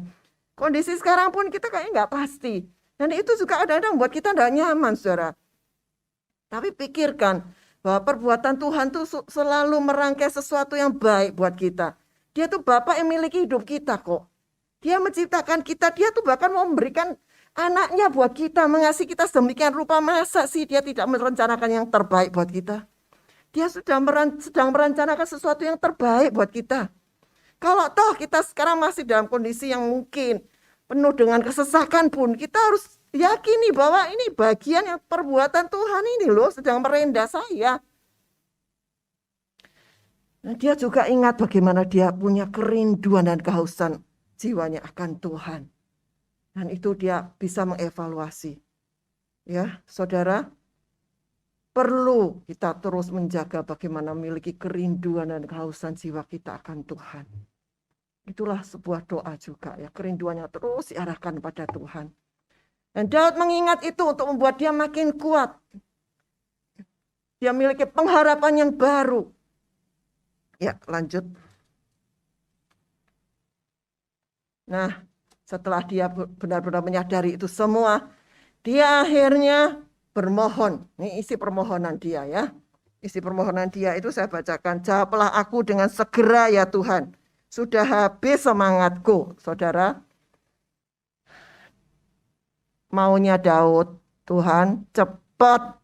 Kondisi sekarang pun kita kayaknya nggak pasti, dan itu juga kadang-kadang buat kita nggak nyaman, saudara. Tapi pikirkan bahwa perbuatan Tuhan tuh selalu merangkai sesuatu yang baik buat kita. Dia tuh Bapa yang miliki hidup kita kok. Dia menciptakan kita, dia tuh bahkan mau memberikan anaknya buat kita, mengasihi kita sedemikian rupa. Masa sih dia tidak merencanakan yang terbaik buat kita? Dia sedang merencanakan sesuatu yang terbaik buat kita. Kalau toh kita sekarang masih dalam kondisi yang mungkin penuh dengan kesesakan pun, kita harus yakini bahwa ini bagian yang perbuatan Tuhan ini loh, sedang merendah saya. Nah, dia juga ingat bagaimana dia punya kerinduan dan kehausan jiwanya akan Tuhan. Dan itu dia bisa mengevaluasi. Ya, saudara, perlu kita terus menjaga bagaimana memiliki kerinduan dan kehausan jiwa kita akan Tuhan. Itulah sebuah doa juga ya, kerinduannya terus diarahkan pada Tuhan. Dan Daud mengingat itu untuk membuat dia makin kuat. Dia memiliki pengharapan yang baru. Ya, lanjut. Nah, setelah dia benar-benar menyadari itu semua, dia akhirnya bermohon. Ini isi permohonan dia ya. Isi permohonan dia itu saya bacakan. Jawablah aku dengan segera ya Tuhan. Sudah habis semangatku. Saudara, maunya Daud, Tuhan cepat.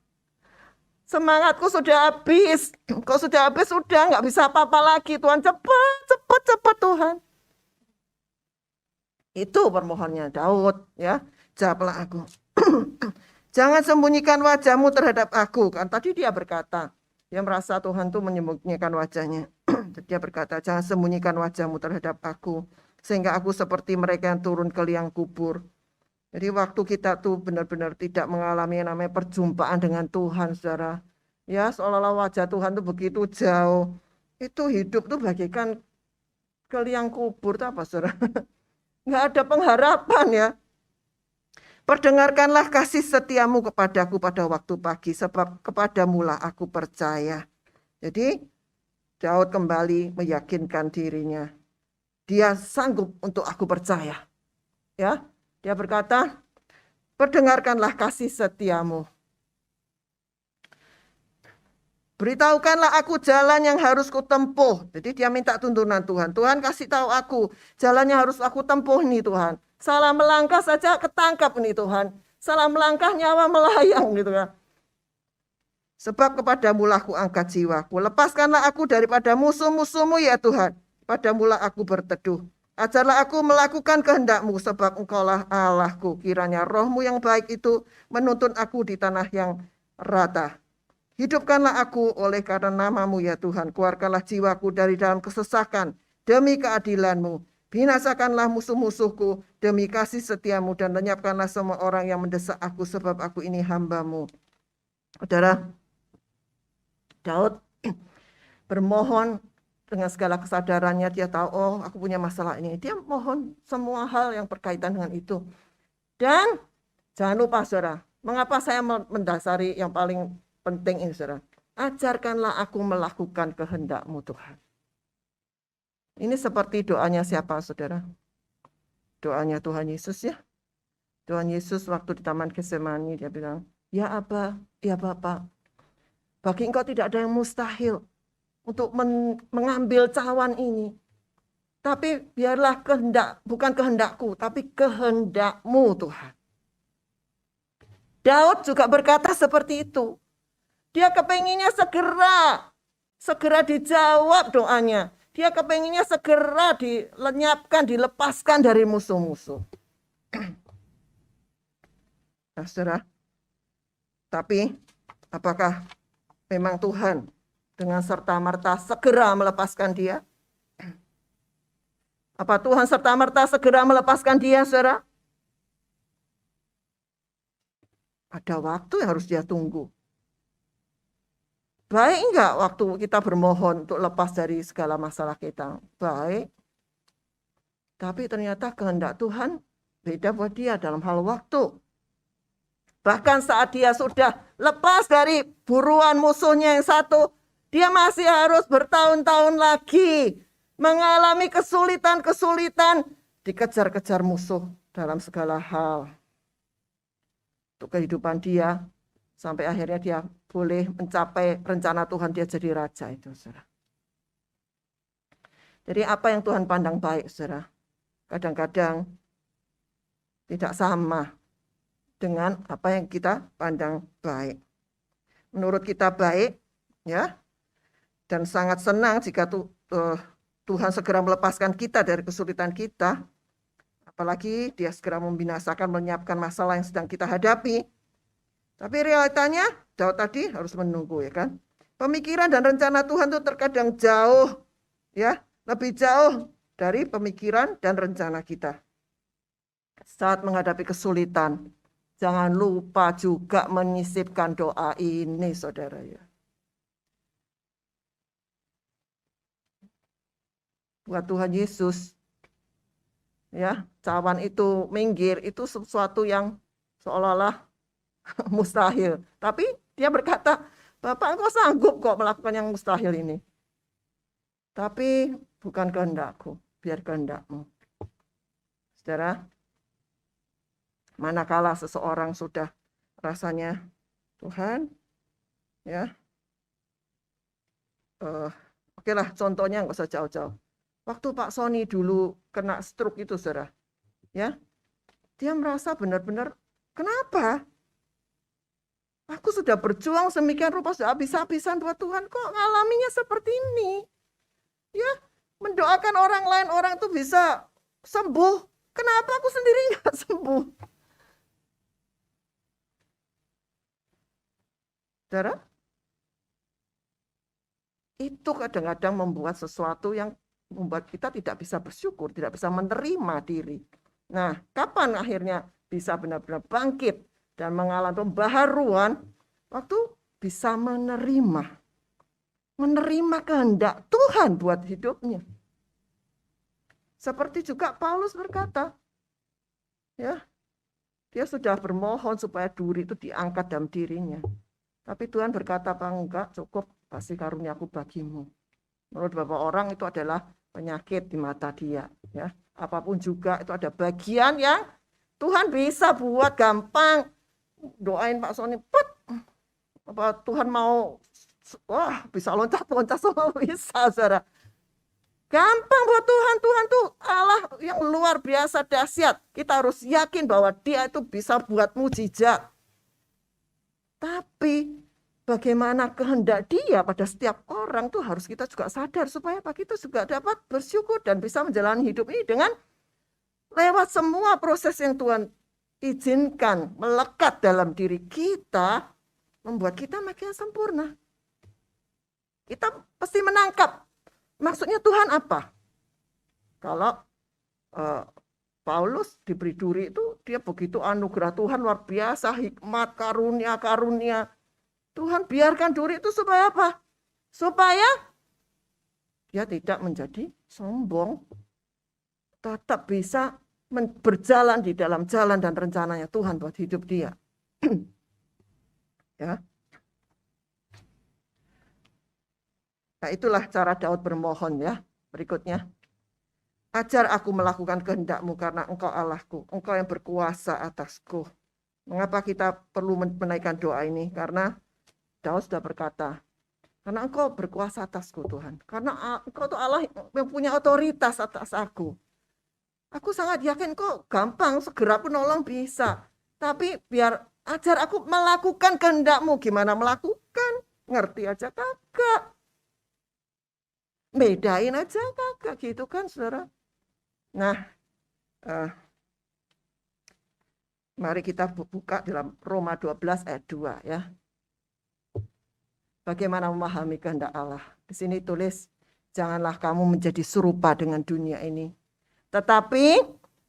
Semangatku sudah habis. Kok sudah habis, sudah nggak bisa apa-apa lagi. Tuhan cepat, cepat, cepat Tuhan. Itu permohonannya Daud ya. Jawablah aku. Jangan sembunyikan wajahmu terhadap aku. Kan tadi dia berkata, dia merasa Tuhan tuh menyembunyikan wajahnya. Dia berkata, jangan sembunyikan wajahmu terhadap aku, sehingga aku seperti mereka yang turun ke liang kubur. Jadi waktu kita tuh benar-benar tidak mengalami yang namanya perjumpaan dengan Tuhan, saudara. Ya, seolah-olah wajah Tuhan tuh begitu jauh. Itu hidup tuh bagaikan ke liang kubur, itu apa, saudara? Nggak ada pengharapan ya. Perdengarkanlah kasih setiamu kepadaku pada waktu pagi, sebab kepadamulah aku percaya. Jadi Daud kembali meyakinkan dirinya. Dia sanggup untuk aku percaya. Ya, dia berkata, perdengarkanlah kasih setiamu. Beritahukanlah aku jalan yang harus kutempuh. Jadi dia minta tuntunan Tuhan. Tuhan kasih tahu aku jalan yang harus aku tempuh nih Tuhan. Salah melangkah saja ketangkap nih Tuhan. Salah melangkah nyawa melayang gitu kan. Sebab kepadamulah aku angkat jiwaku. Lepaskanlah aku daripada musuh-musuhmu ya Tuhan. Padamulah aku berteduh. Ajarlah aku melakukan kehendak-Mu sebab Engkaulah Allahku. Kiranya roh-Mu yang baik itu menuntun aku di tanah yang rata. Hidupkanlah aku oleh karena nama-Mu ya Tuhan. Keluarkanlah jiwaku dari dalam kesesakan demi keadilan-Mu. Binasakanlah musuh-musuhku demi kasih setia-Mu dan lenyapkanlah semua orang yang mendesak aku sebab aku ini hamba-Mu. Saudara, Daud bermohon dengan segala kesadarannya. Dia tahu, oh aku punya masalah ini. Dia mohon semua hal yang berkaitan dengan itu. Dan jangan lupa saudara, mengapa saya mendasari yang paling penting ini saudara. Ajarkanlah aku melakukan kehendak-Mu Tuhan. Ini seperti doanya siapa saudara? Doanya Tuhan Yesus ya. Tuhan Yesus waktu di Taman Getsemani dia bilang, ya Aba, ya Bapa, bagi Engkau tidak ada yang mustahil untuk mengambil cawan ini. Tapi biarlah bukan kehendakku, tapi kehendak-Mu Tuhan. Daud juga berkata seperti itu. Dia kepenginnya segera dijawab doanya. Dia kepenginnya segera dilenyapkan, dilepaskan dari musuh-musuh. Nah, saudara, tapi apakah memang Tuhan dengan serta-merta segera melepaskan dia? Apa Tuhan serta-merta segera melepaskan dia, saudara? Ada waktu yang harus dia tunggu. Baik enggak waktu kita bermohon untuk lepas dari segala masalah kita? Baik. Tapi ternyata kehendak Tuhan beda buat dia dalam hal waktu. Bahkan saat dia sudah lepas dari buruan musuhnya yang satu, dia masih harus bertahun-tahun lagi mengalami kesulitan-kesulitan, dikejar-kejar musuh dalam segala hal. Untuk kehidupan dia, sampai akhirnya dia boleh mencapai rencana Tuhan, dia jadi raja itu, saudara. Jadi apa yang Tuhan pandang baik, saudara? Kadang-kadang tidak sama dengan apa yang kita pandang baik. Menurut kita baik, ya, dan sangat senang jika Tuhan segera melepaskan kita dari kesulitan kita, apalagi dia segera membinasakan, menyiapkan masalah yang sedang kita hadapi. Tapi realitanya, Daud tadi harus menunggu, ya kan? Pemikiran dan rencana Tuhan itu terkadang jauh, ya, lebih jauh dari pemikiran dan rencana kita. Saat menghadapi kesulitan, jangan lupa juga menyisipkan doa ini, saudara, ya. Buat Tuhan Yesus, ya, cawan itu minggir, itu sesuatu yang seolah-olah mustahil. Tapi dia berkata, Bapak engkau sanggup kok melakukan yang mustahil ini. Tapi bukan kehendakku, biar kehendakmu. Saudara, manakala seseorang sudah rasanya, Tuhan, ya, oke lah, contohnya nggak usah jauh-jauh. Waktu Pak Sony dulu kena stroke itu, saudara, ya, dia merasa benar-benar, kenapa? Aku sudah berjuang semikian rupa, sudah habis-habisan buat Tuhan, kok ngalaminya seperti ini? Ya, mendoakan orang lain, orang itu bisa sembuh. Kenapa aku sendiri nggak sembuh? Saudara, itu kadang-kadang membuat sesuatu yang membuat kita tidak bisa bersyukur, tidak bisa menerima diri. Nah, kapan akhirnya bisa benar-benar bangkit dan mengalami pembaharuan? Waktu bisa menerima kehendak Tuhan buat hidupnya. Seperti juga Paulus berkata, ya, dia sudah bermohon supaya duri itu diangkat dalam dirinya. Tapi Tuhan berkata, apa enggak, cukup kasih karuniaku bagimu. Menurut beberapa orang itu adalah penyakit di mata dia. Ya, apapun juga itu ada bagian yang Tuhan bisa buat gampang. Doain Pak Sony, put, apa Tuhan mau, wah bisa loncat-loncat semua bisa, saudara. Gampang buat Tuhan. Tuhan tuh Allah yang luar biasa dahsyat. Kita harus yakin bahwa dia itu bisa buat mujizat. Tapi bagaimana kehendak dia pada setiap orang tuh harus kita juga sadar supaya kita juga dapat bersyukur dan bisa menjalani hidup ini dengan lewat semua proses yang Tuhan izinkan melekat dalam diri kita, membuat kita makin sempurna. Kita pasti menangkap maksudnya Tuhan apa. Kalau Paulus diberi duri itu, dia begitu anugerah Tuhan luar biasa, hikmat, karunia. Tuhan biarkan duri itu supaya apa? Supaya dia tidak menjadi sombong. Tetap bisa berjalan di dalam jalan dan rencananya Tuhan buat hidup dia. Ya. Nah, itulah cara Daud bermohon, ya. Berikutnya. Ajar aku melakukan kehendak-Mu karena Engkau Allahku, Engkau yang berkuasa atasku. Mengapa kita perlu menaikkan doa ini? Karena Daud sudah berkata, karena Engkau berkuasa atasku Tuhan. Karena Engkau itu Allah yang punya otoritas atas aku. Aku sangat yakin kok gampang, segera penolong bisa. Tapi biar ajar aku melakukan kehendak-Mu. Gimana melakukan? Ngerti aja kagak. Bedain aja kagak gitu kan, saudara. Nah, mari kita buka dalam Roma 12 ayat 2 ya. Bagaimana memahami kehendak Allah? Di sini tulis, janganlah kamu menjadi serupa dengan dunia ini, Tetapi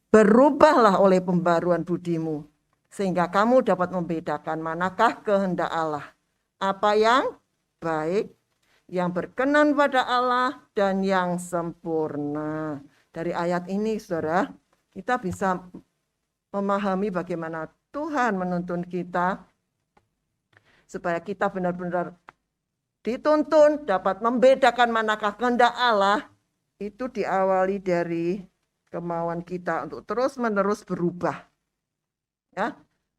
berubahlah oleh pembaruan budimu, sehingga kamu dapat membedakan manakah kehendak Allah, apa yang baik, yang berkenan pada Allah, dan yang sempurna. Dari ayat ini, saudara, kita bisa memahami bagaimana Tuhan menuntun kita, supaya kita benar-benar dituntun dapat membedakan manakah kehendak Allah. Itu diawali dari kemauan kita untuk terus-menerus berubah. Ya,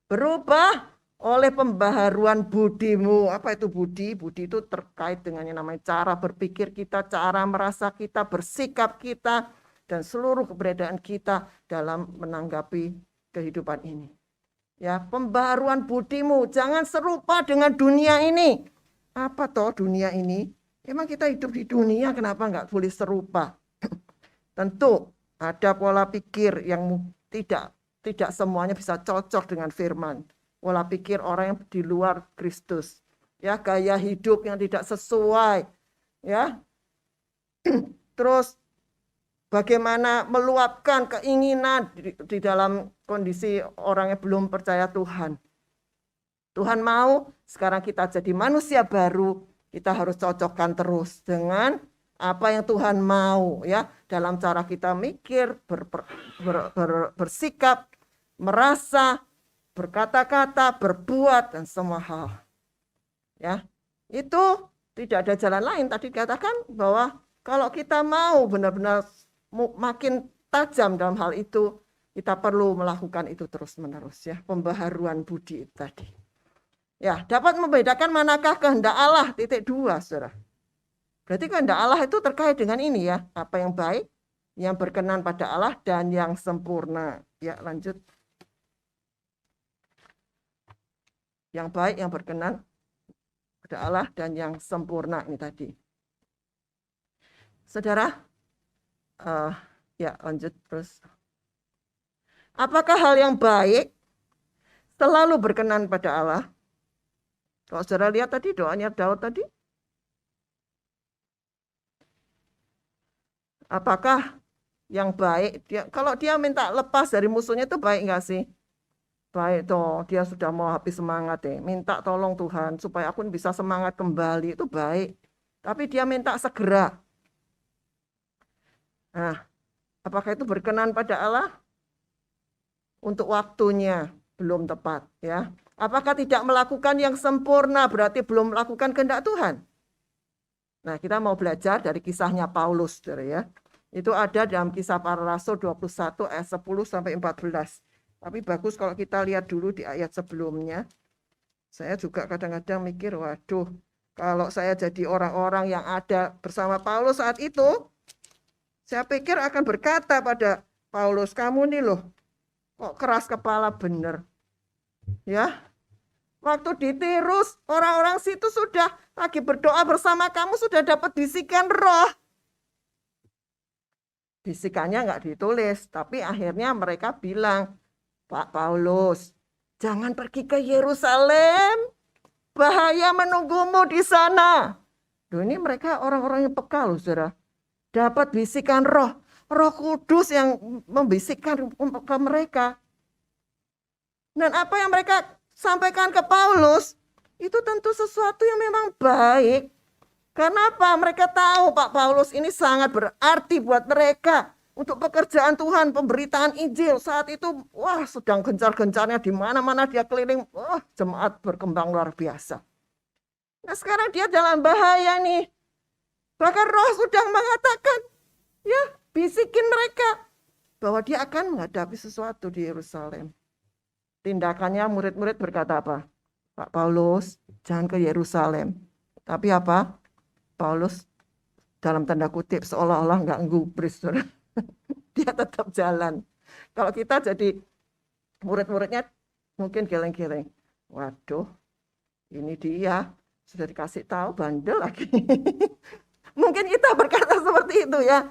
berubah oleh pembaharuan budimu. Apa itu budi? Budi itu terkait dengan yang namanya cara berpikir kita, cara merasa kita, bersikap kita, dan seluruh keberadaan kita dalam menanggapi kehidupan ini. Ya, pembaharuan budimu, jangan serupa dengan dunia ini. Apa toh dunia ini? Emang kita hidup di dunia, kenapa nggak boleh serupa? Tentu ada pola pikir yang tidak semuanya bisa cocok dengan firman. Pola pikir orang yang di luar Kristus. Ya, gaya hidup yang tidak sesuai. Ya. Terus bagaimana meluapkan keinginan di dalam kondisi orang yang belum percaya Tuhan. Tuhan mau sekarang kita jadi manusia baru, kita harus cocokkan terus dengan apa yang Tuhan mau, ya, dalam cara kita mikir, bersikap, merasa, berkata-kata, berbuat, dan semua hal. Ya, itu tidak ada jalan lain. Tadi dikatakan bahwa kalau kita mau benar-benar makin tajam dalam hal itu, kita perlu melakukan itu terus-menerus, ya, pembaharuan budi itu tadi. Ya, dapat membedakan manakah kehendak Allah, titik 2, saudara. Berarti kehendak Allah itu terkait dengan ini, ya, apa yang baik, yang berkenan pada Allah, dan yang sempurna. Ya, lanjut. Yang baik, yang berkenan pada Allah, dan yang sempurna ini tadi. Saudara, ya lanjut terus. Apakah hal yang baik selalu berkenan pada Allah? Kalau saudara lihat tadi doanya Daud tadi. Apakah yang baik, kalau dia minta lepas dari musuhnya itu baik nggak sih? Baik toh, dia sudah mau habis semangat minta tolong Tuhan supaya aku bisa semangat kembali, itu baik. Tapi dia minta segera. Nah, apakah itu berkenan pada Allah? Untuk waktunya belum tepat, ya. Apakah tidak melakukan yang sempurna berarti belum melakukan kehendak Tuhan? Nah, kita mau belajar dari kisahnya Paulus, ya. Itu ada dalam Kisah Para Rasul 21 ayat 10 sampai 14. Tapi bagus kalau kita lihat dulu di ayat sebelumnya. Saya juga kadang-kadang mikir, waduh, kalau saya jadi orang-orang yang ada bersama Paulus saat itu, saya pikir akan berkata pada Paulus, kamu nih loh, kok keras kepala bener. Ya, waktu di Tirus, orang-orang situ sudah lagi berdoa bersama kamu, sudah dapat bisikan roh. Bisikannya nggak ditulis, tapi akhirnya mereka bilang, Pak Paulus, jangan pergi ke Yerusalem, bahaya menunggumu di sana. Loh, ini mereka orang-orang yang peka loh, saudara. Dapat bisikan roh, Roh Kudus yang membisikkan ke mereka. Dan apa yang mereka sampaikan ke Paulus, itu tentu sesuatu yang memang baik. Kenapa? Mereka tahu Pak Paulus ini sangat berarti buat mereka. Untuk pekerjaan Tuhan, pemberitaan Injil. Saat itu, wah, sedang gencar-gencarnya di mana-mana dia keliling. Wah, jemaat berkembang luar biasa. Nah, sekarang dia dalam bahaya nih. Bahkan roh sudah mengatakan, ya, bisikin mereka bahwa dia akan menghadapi sesuatu di Yerusalem. Tindakannya murid-murid berkata apa? Pak Paulus, jangan ke Yerusalem. Tapi apa? Paulus dalam tanda kutip seolah-olah nggak ngubris. Dia tetap jalan. Kalau kita jadi murid-muridnya mungkin geleng-geleng. Waduh, ini dia sudah dikasih tahu bandel lagi. Mungkin kita berkata seperti itu, ya.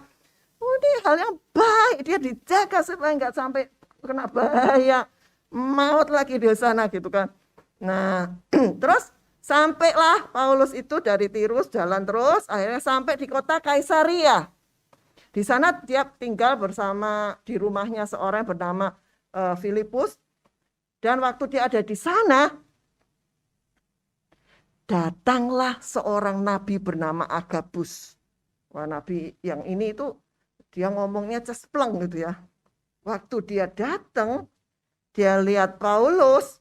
Oh, ini hal yang baik, dia dijaga supaya nggak sampai kena bahaya, maut lagi di sana gitu kan. Nah, terus sampailah Paulus itu dari Tirus jalan terus, akhirnya sampai di kota Kaisaria. Di Di sana dia tinggal bersama di rumahnya seorang bernama Filipus. Dan waktu dia ada di sana, datanglah seorang nabi bernama Agabus. Wah, nabi yang ini itu dia ngomongnya cespleng gitu ya. Waktu dia datang, dia lihat Paulus,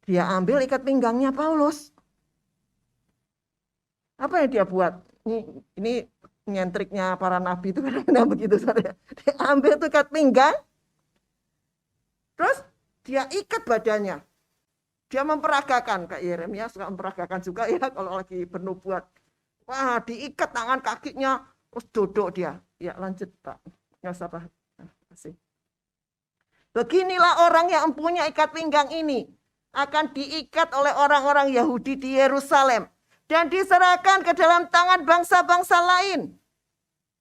dia ambil ikat pinggangnya Paulus. Apa yang dia buat? Ini nyentriknya para nabi itu kadang-kadang begitu. Dia ambil tuh ikat pinggang, terus dia ikat badannya. Dia memperagakan, Kak Yeremia suka memperagakan juga ya kalau lagi bernubuat. Wah, diikat tangan kakinya, terus duduk dia. Ya lanjut Pak, nggak usah Pak. Kasih. Beginilah orang yang punya ikat pinggang ini akan diikat oleh orang-orang Yahudi di Yerusalem dan diserahkan ke dalam tangan bangsa-bangsa lain.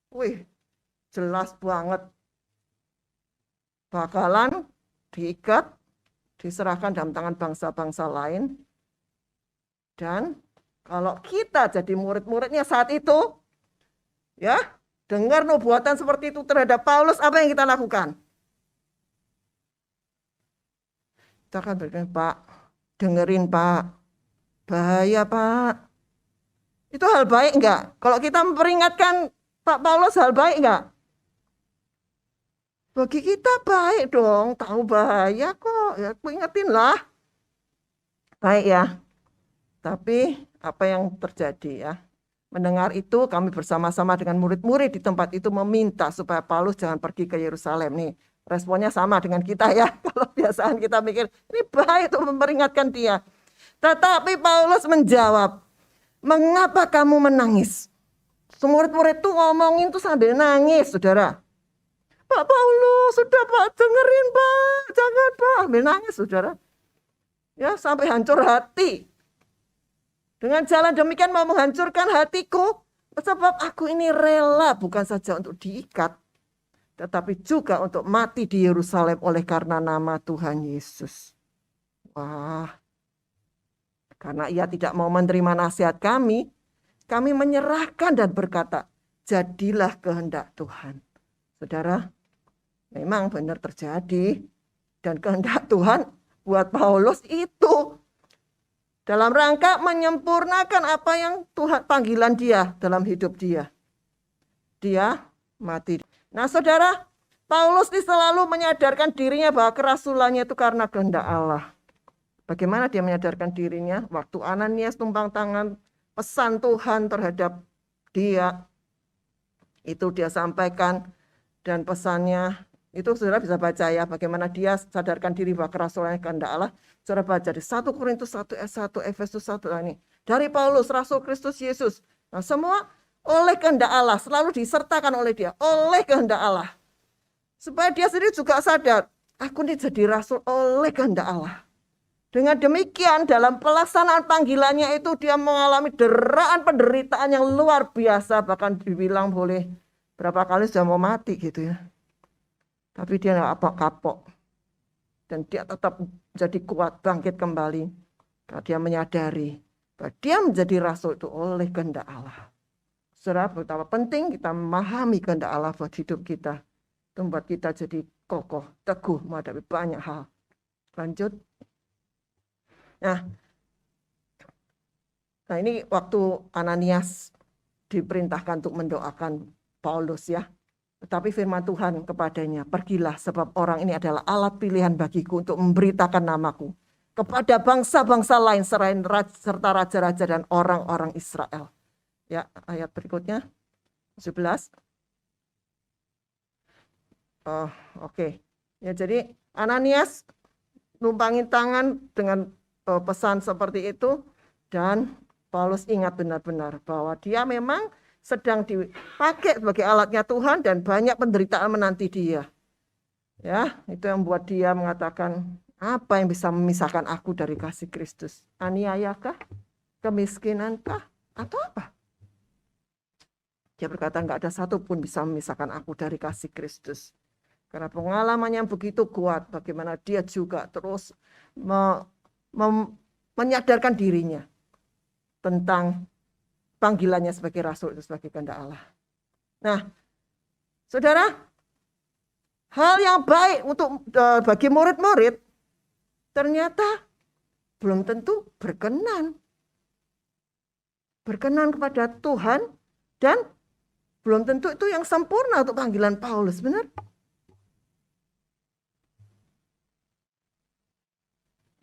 Wih, jelas banget. Bakalan diikat, diserahkan dalam tangan bangsa-bangsa lain. Dan kalau kita jadi murid-muridnya saat itu, ya, dengar nubuatan seperti itu terhadap Paulus, apa yang kita lakukan? Kita akan berkata, Pak, dengerin Pak, bahaya Pak. Itu hal baik enggak? Kalau kita memperingatkan Pak Paulus, hal baik enggak? Bagi kita baik dong, tahu bahaya kok, ya aku ingetin lah. Baik ya, tapi apa yang terjadi ya? Mendengar itu kami bersama-sama dengan murid-murid di tempat itu meminta supaya Paulus jangan pergi ke Yerusalem nih. Responnya sama dengan kita ya. Kalau biasaan kita mikir, ini baik untuk memperingatkan dia. Tetapi Paulus menjawab, mengapa kamu menangis? Murid-murid itu ngomongin tuh sambil nangis, saudara. Pak Paulus, sudah Pak, dengerin Pak, jangan Pak. Sambil nangis, saudara. Ya, sampai hancur hati. Dengan jalan demikian mau menghancurkan hatiku. Sebab aku ini rela bukan saja untuk diikat, tetapi juga untuk mati di Yerusalem oleh karena nama Tuhan Yesus. Wah, karena ia tidak mau menerima nasihat kami menyerahkan dan berkata, jadilah kehendak Tuhan. Saudara, memang benar terjadi. Dan kehendak Tuhan buat Paulus itu dalam rangka menyempurnakan apa yang Tuhan panggilan dia dalam hidup dia. Dia mati. Nah saudara, Paulus ini selalu menyadarkan dirinya bahwa kerasulannya itu karena kehendak Allah. Bagaimana dia menyadarkan dirinya? Waktu Ananias tumpang tangan pesan Tuhan terhadap dia, itu dia sampaikan. Dan pesannya, itu saudara bisa baca ya, bagaimana dia sadarkan diri bahwa kerasulannya kehendak Allah. Saudara baca di 1 Korintus 1 ayat 1, Efesus 1 ini. Dari Paulus, Rasul Kristus Yesus. Nah semua oleh kehendak Allah, selalu disertakan oleh dia, oleh kehendak Allah. Supaya dia sendiri juga sadar, aku ini jadi rasul oleh kehendak Allah. Dengan demikian dalam pelaksanaan panggilannya itu dia mengalami deraan penderitaan yang luar biasa. Bahkan dibilang boleh berapa kali sudah mau mati gitu ya. Tapi dia nggak kapok. Dan dia tetap menjadi kuat, bangkit kembali. Karena dia menyadari bahwa dia menjadi rasul itu oleh kehendak Allah. Saudara, betapa penting kita memahami kehendak Allah buat hidup kita. Itu membuat kita jadi kokoh, teguh menghadapi banyak hal. Lanjut. Nah ini waktu Ananias diperintahkan untuk mendoakan Paulus ya. Tetapi firman Tuhan kepadanya, pergilah sebab orang ini adalah alat pilihan bagiku untuk memberitakan namaku kepada bangsa-bangsa lain serta raja-raja dan orang-orang Israel. Ya, ayat berikutnya 17. Oke. Ya, jadi Ananias numpangin tangan dengan pesan seperti itu dan Paulus ingat benar-benar bahwa dia memang sedang dipakai sebagai alatnya Tuhan dan banyak penderitaan menanti dia. Ya, itu yang membuat dia mengatakan, apa yang bisa memisahkan aku dari kasih Kristus? Aniayakah? Kemiskinankah? Atau apa? Dia berkata, enggak ada satupun bisa memisahkan aku dari kasih Kristus. Karena pengalaman yang begitu kuat, bagaimana dia juga terus menyadarkan dirinya tentang panggilannya sebagai rasul itu sebagai kehendak Allah. Nah, Saudara, hal yang baik untuk bagi murid-murid ternyata belum tentu berkenan kepada Tuhan, dan belum tentu itu yang sempurna untuk panggilan Paulus, benar?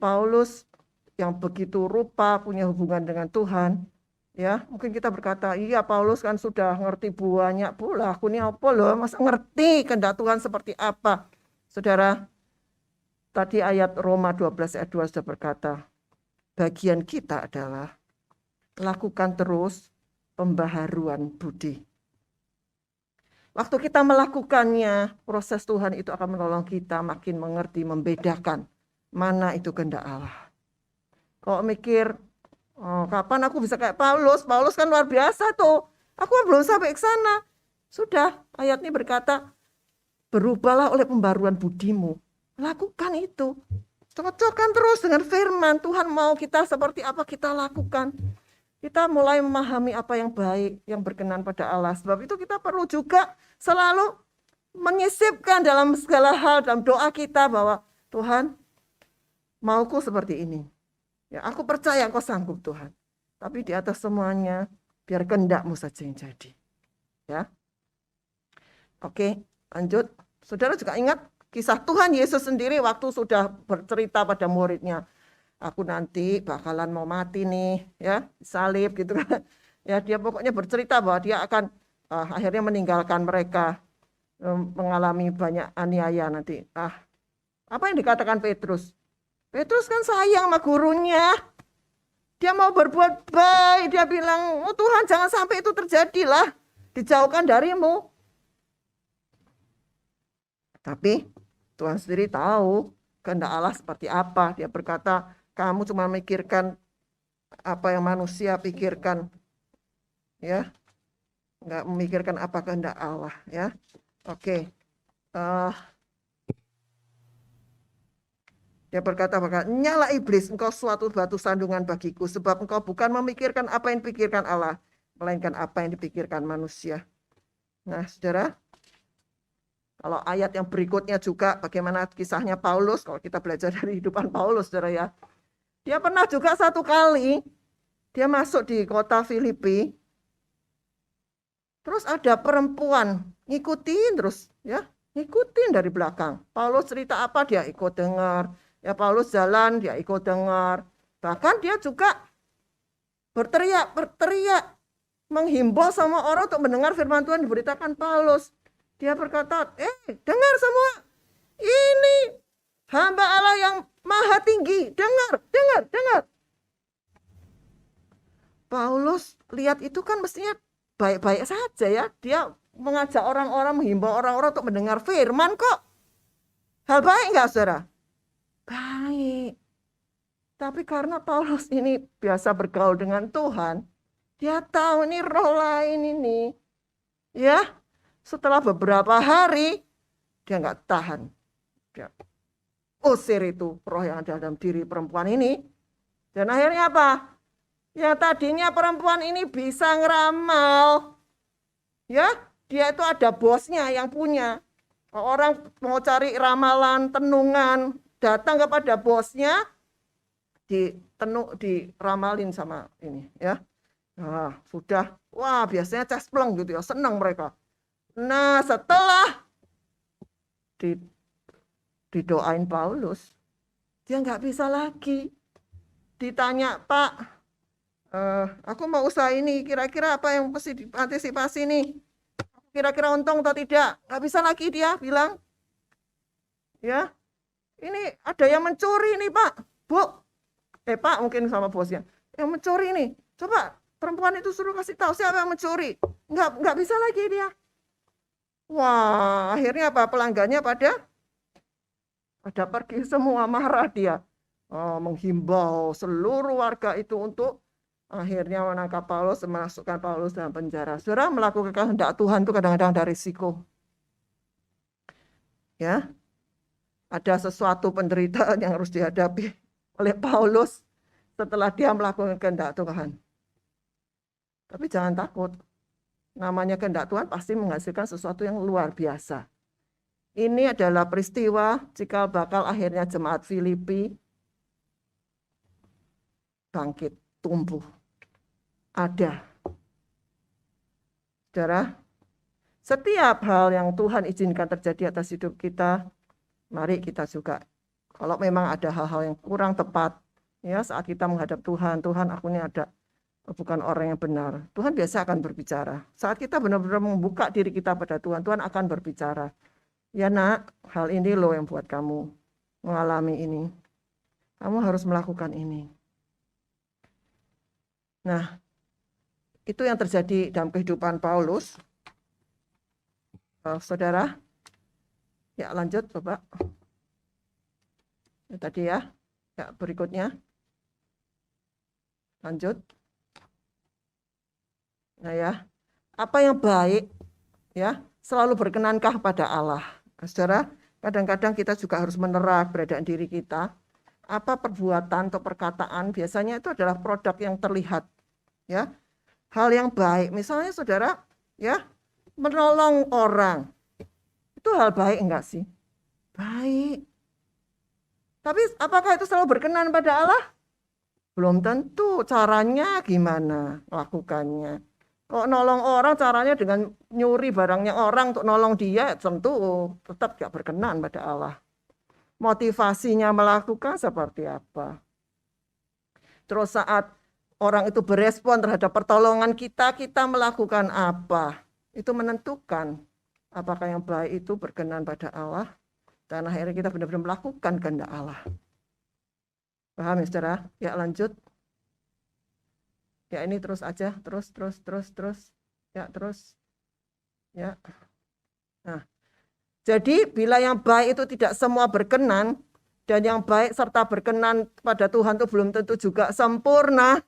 Paulus yang begitu rupa punya hubungan dengan Tuhan, ya mungkin kita berkata, iya Paulus kan sudah ngerti banyak pula, aku ini apa loh, masa ngerti kehendak Tuhan seperti apa. Saudara, tadi ayat Roma 12 ayat 2 sudah berkata, bagian kita adalah lakukan terus pembaharuan budi. Waktu kita melakukannya, proses Tuhan itu akan menolong kita makin mengerti, membedakan mana itu kehendak Allah. Kalau mikir, oh, kapan aku bisa kayak Paulus? Paulus kan luar biasa tuh. Aku belum sampai ke sana. Sudah, ayat ini berkata, berubahlah oleh pembaruan budimu. Lakukan itu. Cocokkan terus dengan firman. Tuhan mau kita seperti apa kita lakukan. Kita mulai memahami apa yang baik, yang berkenan pada Allah. Sebab itu kita perlu juga selalu menyisipkan dalam segala hal, dalam doa kita bahwa Tuhan, mauku seperti ini. Ya, aku percaya Engkau sanggup Tuhan. Tapi di atas semuanya, biar kehendak-Mu saja yang jadi. Ya. Oke, lanjut. Saudara juga ingat kisah Tuhan Yesus sendiri waktu sudah bercerita pada muridnya. Aku nanti bakalan mau mati nih, ya, salib gitu kan. Ya, dia pokoknya bercerita bahwa dia akan akhirnya meninggalkan mereka, mengalami banyak aniaya nanti. Apa yang dikatakan Petrus? Petrus kan sayang sama gurunya. Dia mau berbuat baik. Dia bilang, oh Tuhan jangan sampai itu terjadilah. Dijauhkan darimu. Tapi Tuhan sendiri tahu kehendak Allah seperti apa. Dia berkata, kamu cuma memikirkan apa yang manusia pikirkan. Ya. Enggak memikirkan apa kehendak Allah. Ya. Oke. Dia berkata, nyala iblis, engkau suatu batu sandungan bagiku, sebab engkau bukan memikirkan apa yang dipikirkan Allah, melainkan apa yang dipikirkan manusia. Nah, saudara, kalau ayat yang berikutnya juga, bagaimana kisahnya Paulus, kalau kita belajar dari kehidupan Paulus, saudara ya. Dia pernah juga satu kali, dia masuk di kota Filipi, terus ada perempuan, ngikutin terus, ya, ngikutin dari belakang. Paulus cerita apa, dia ikut dengar. Ya Paulus jalan, dia ikut dengar. Bahkan dia juga berteriak, menghimbau sama orang untuk mendengar firman Tuhan diberitakan Paulus. Dia berkata, dengar semua. Ini hamba Allah yang maha tinggi. Dengar. Paulus lihat itu kan mestinya baik-baik saja ya. Dia mengajak orang-orang, menghimbau orang-orang untuk mendengar firman kok. Hal baik enggak, saudara? Baik. Tapi karena Paulus ini biasa bergaul dengan Tuhan, dia tahu ini roh lain ini. Ya, setelah beberapa hari, dia nggak tahan. Dia usir itu roh yang ada dalam diri perempuan ini. Dan akhirnya apa? Yang tadinya perempuan ini bisa ngeramal. Ya, dia itu ada bosnya yang punya. Orang mau cari ramalan, tenungan, datang kepada bosnya, diramalin sama ini ya. Nah, sudah, wah biasanya cespleng gitu ya, senang mereka. Nah, setelah didoain Paulus, dia nggak bisa lagi. Ditanya, Pak, aku mau usaha ini, kira-kira apa yang mesti diantisipasi nih? Kira-kira untung atau tidak? Nggak bisa lagi dia bilang. Ya. Ini ada yang mencuri nih Pak, Bu. Pak mungkin sama bosnya. Yang mencuri nih. Coba perempuan itu suruh kasih tahu siapa yang mencuri. Nggak bisa lagi dia. Wah, akhirnya apa? Pelanggannya pada pergi semua, marah dia. Menghimbau seluruh warga itu untuk akhirnya menangkap Paulus, memasukkan Paulus dalam penjara. Saudara, melakukan kehendak Tuhan itu kadang-kadang ada risiko. Ya. Ada sesuatu penderitaan yang harus dihadapi oleh Paulus setelah dia melakukan kehendak Tuhan. Tapi jangan takut. Namanya kehendak Tuhan pasti menghasilkan sesuatu yang luar biasa. Ini adalah peristiwa cikal bakal akhirnya jemaat Filipi bangkit, tumbuh, ada. Saudara, setiap hal yang Tuhan izinkan terjadi atas hidup kita, mari kita juga, kalau memang ada hal-hal yang kurang tepat, ya saat kita menghadap Tuhan, Tuhan aku ini ada bukan orang yang benar. Tuhan biasa akan berbicara. Saat kita benar-benar membuka diri kita pada Tuhan, Tuhan akan berbicara. Ya nak, hal ini loh yang buat kamu mengalami ini. Kamu harus melakukan ini. Nah, itu yang terjadi dalam kehidupan Paulus. Saudara, ya lanjut Bapak. Ya, tadi ya, berikutnya. Lanjut. Nah ya, apa yang baik ya selalu berkenankah pada Allah. Saudara, kadang-kadang kita juga harus menerak keberadaan diri kita. Apa perbuatan atau perkataan biasanya itu adalah produk yang terlihat ya. Hal yang baik, misalnya saudara ya menolong orang. Itu hal baik enggak sih? Baik. Tapi apakah itu selalu berkenan pada Allah? Belum tentu. Caranya gimana melakukannya. Kok nolong orang caranya dengan nyuri barangnya orang untuk nolong dia, tentu tetap gak berkenan pada Allah. Motivasinya melakukan seperti apa? Terus saat orang itu berespon terhadap pertolongan kita, kita melakukan apa? Itu menentukan apakah yang baik itu berkenan pada Allah, dan akhirnya kita benar-benar melakukan kehendak Allah. Paham ya saudara? Ya lanjut. Ya ini terus aja, terus. Ya terus. Ya. Nah, jadi bila yang baik itu tidak semua berkenan, dan yang baik serta berkenan pada Tuhan itu belum tentu juga sempurna.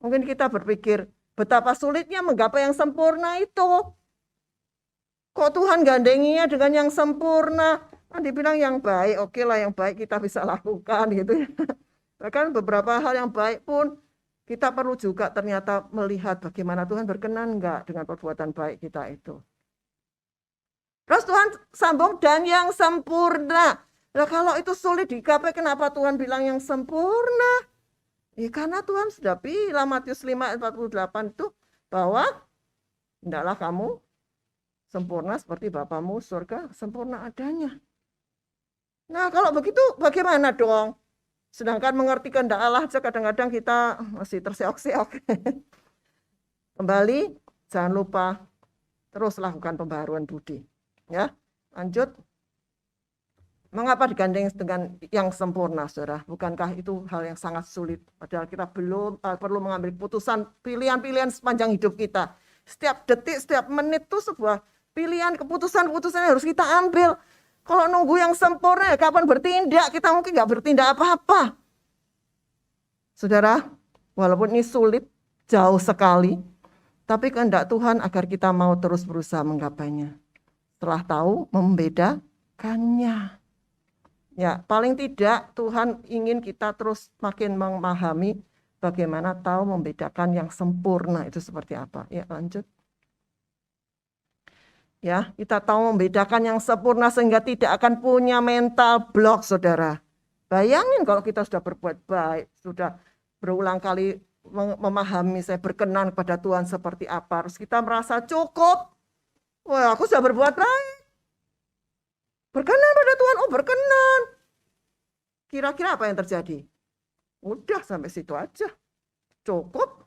Mungkin kita berpikir, betapa sulitnya menggapai yang sempurna itu. Kok Tuhan gandenginya dengan yang sempurna? Kan dibilang yang baik, oke lah yang baik kita bisa lakukan gitu ya. Bahkan beberapa hal yang baik pun kita perlu juga ternyata melihat bagaimana Tuhan berkenan enggak dengan perbuatan baik kita itu. Terus Tuhan sambung dan yang sempurna. Nah kalau itu sulit digapai, kenapa Tuhan bilang yang sempurna? Ya karena Tuhan sudah bilang Matius 5:48 itu bahwa hendaklah kamu sempurna seperti Bapamu surga sempurna adanya. Nah kalau begitu bagaimana dong? Sedangkan mengerti kehendak Allah aja kadang-kadang kita masih terseok-seok. Kembali, jangan lupa terus lakukan pembaharuan budi. Ya, lanjut. Mengapa digandeng dengan yang sempurna, saudara? Bukankah itu hal yang sangat sulit? Padahal kita belum perlu mengambil keputusan, pilihan-pilihan sepanjang hidup kita. Setiap detik, setiap menit itu sebuah pilihan, keputusan-keputusan yang harus kita ambil. Kalau nunggu yang sempurna, ya kapan bertindak? Kita mungkin nggak bertindak apa-apa. Saudara, walaupun ini sulit, jauh sekali, tapi kehendak Tuhan agar kita mau terus berusaha menggapainya. Setelah tahu, membedakannya. Ya, paling tidak Tuhan ingin kita terus makin memahami bagaimana tahu membedakan yang sempurna itu seperti apa. Ya, lanjut. Ya, kita tahu membedakan yang sempurna sehingga tidak akan punya mental block, saudara. Bayangin kalau kita sudah berbuat baik, sudah berulang kali memahami saya berkenan kepada Tuhan seperti apa, terus kita merasa cukup. Wah, aku sudah berbuat baik. Berkenan pada Tuhan, oh berkenan. Kira-kira apa yang terjadi? Udah sampai situ aja. Cukup.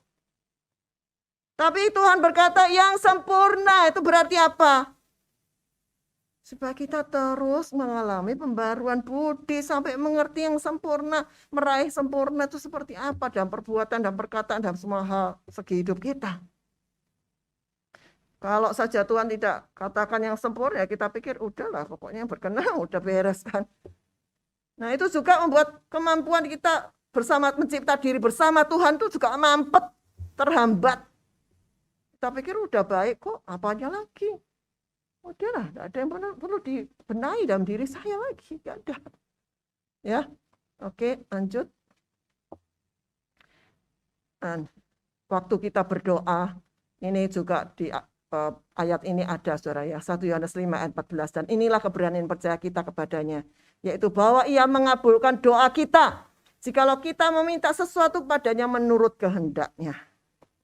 Tapi Tuhan berkata yang sempurna, itu berarti apa? Supaya kita terus mengalami pembaruan budi sampai mengerti yang sempurna, meraih sempurna itu seperti apa dalam perbuatan dan perkataan dalam semua hal segi hidup kita. Kalau saja Tuhan tidak katakan yang sempurna, ya kita pikir udahlah pokoknya berkenan, udah beres kan. Nah itu juga membuat kemampuan kita bersama mencipta diri bersama Tuhan itu juga mampet, terhambat. Kita pikir udah baik kok, apanya lagi? Udahlah, tidak ada yang perlu dibenahi dalam diri saya lagi, tidak ada. Ya, oke, lanjut. Dan waktu kita berdoa, Ini juga di ayat ini ada saudara ya, 1 Yohanes 5 ayat 14. Dan inilah keberanian percaya kita kepadanya, yaitu bahwa ia mengabulkan doa kita jikalau kita meminta sesuatu padanya menurut kehendaknya.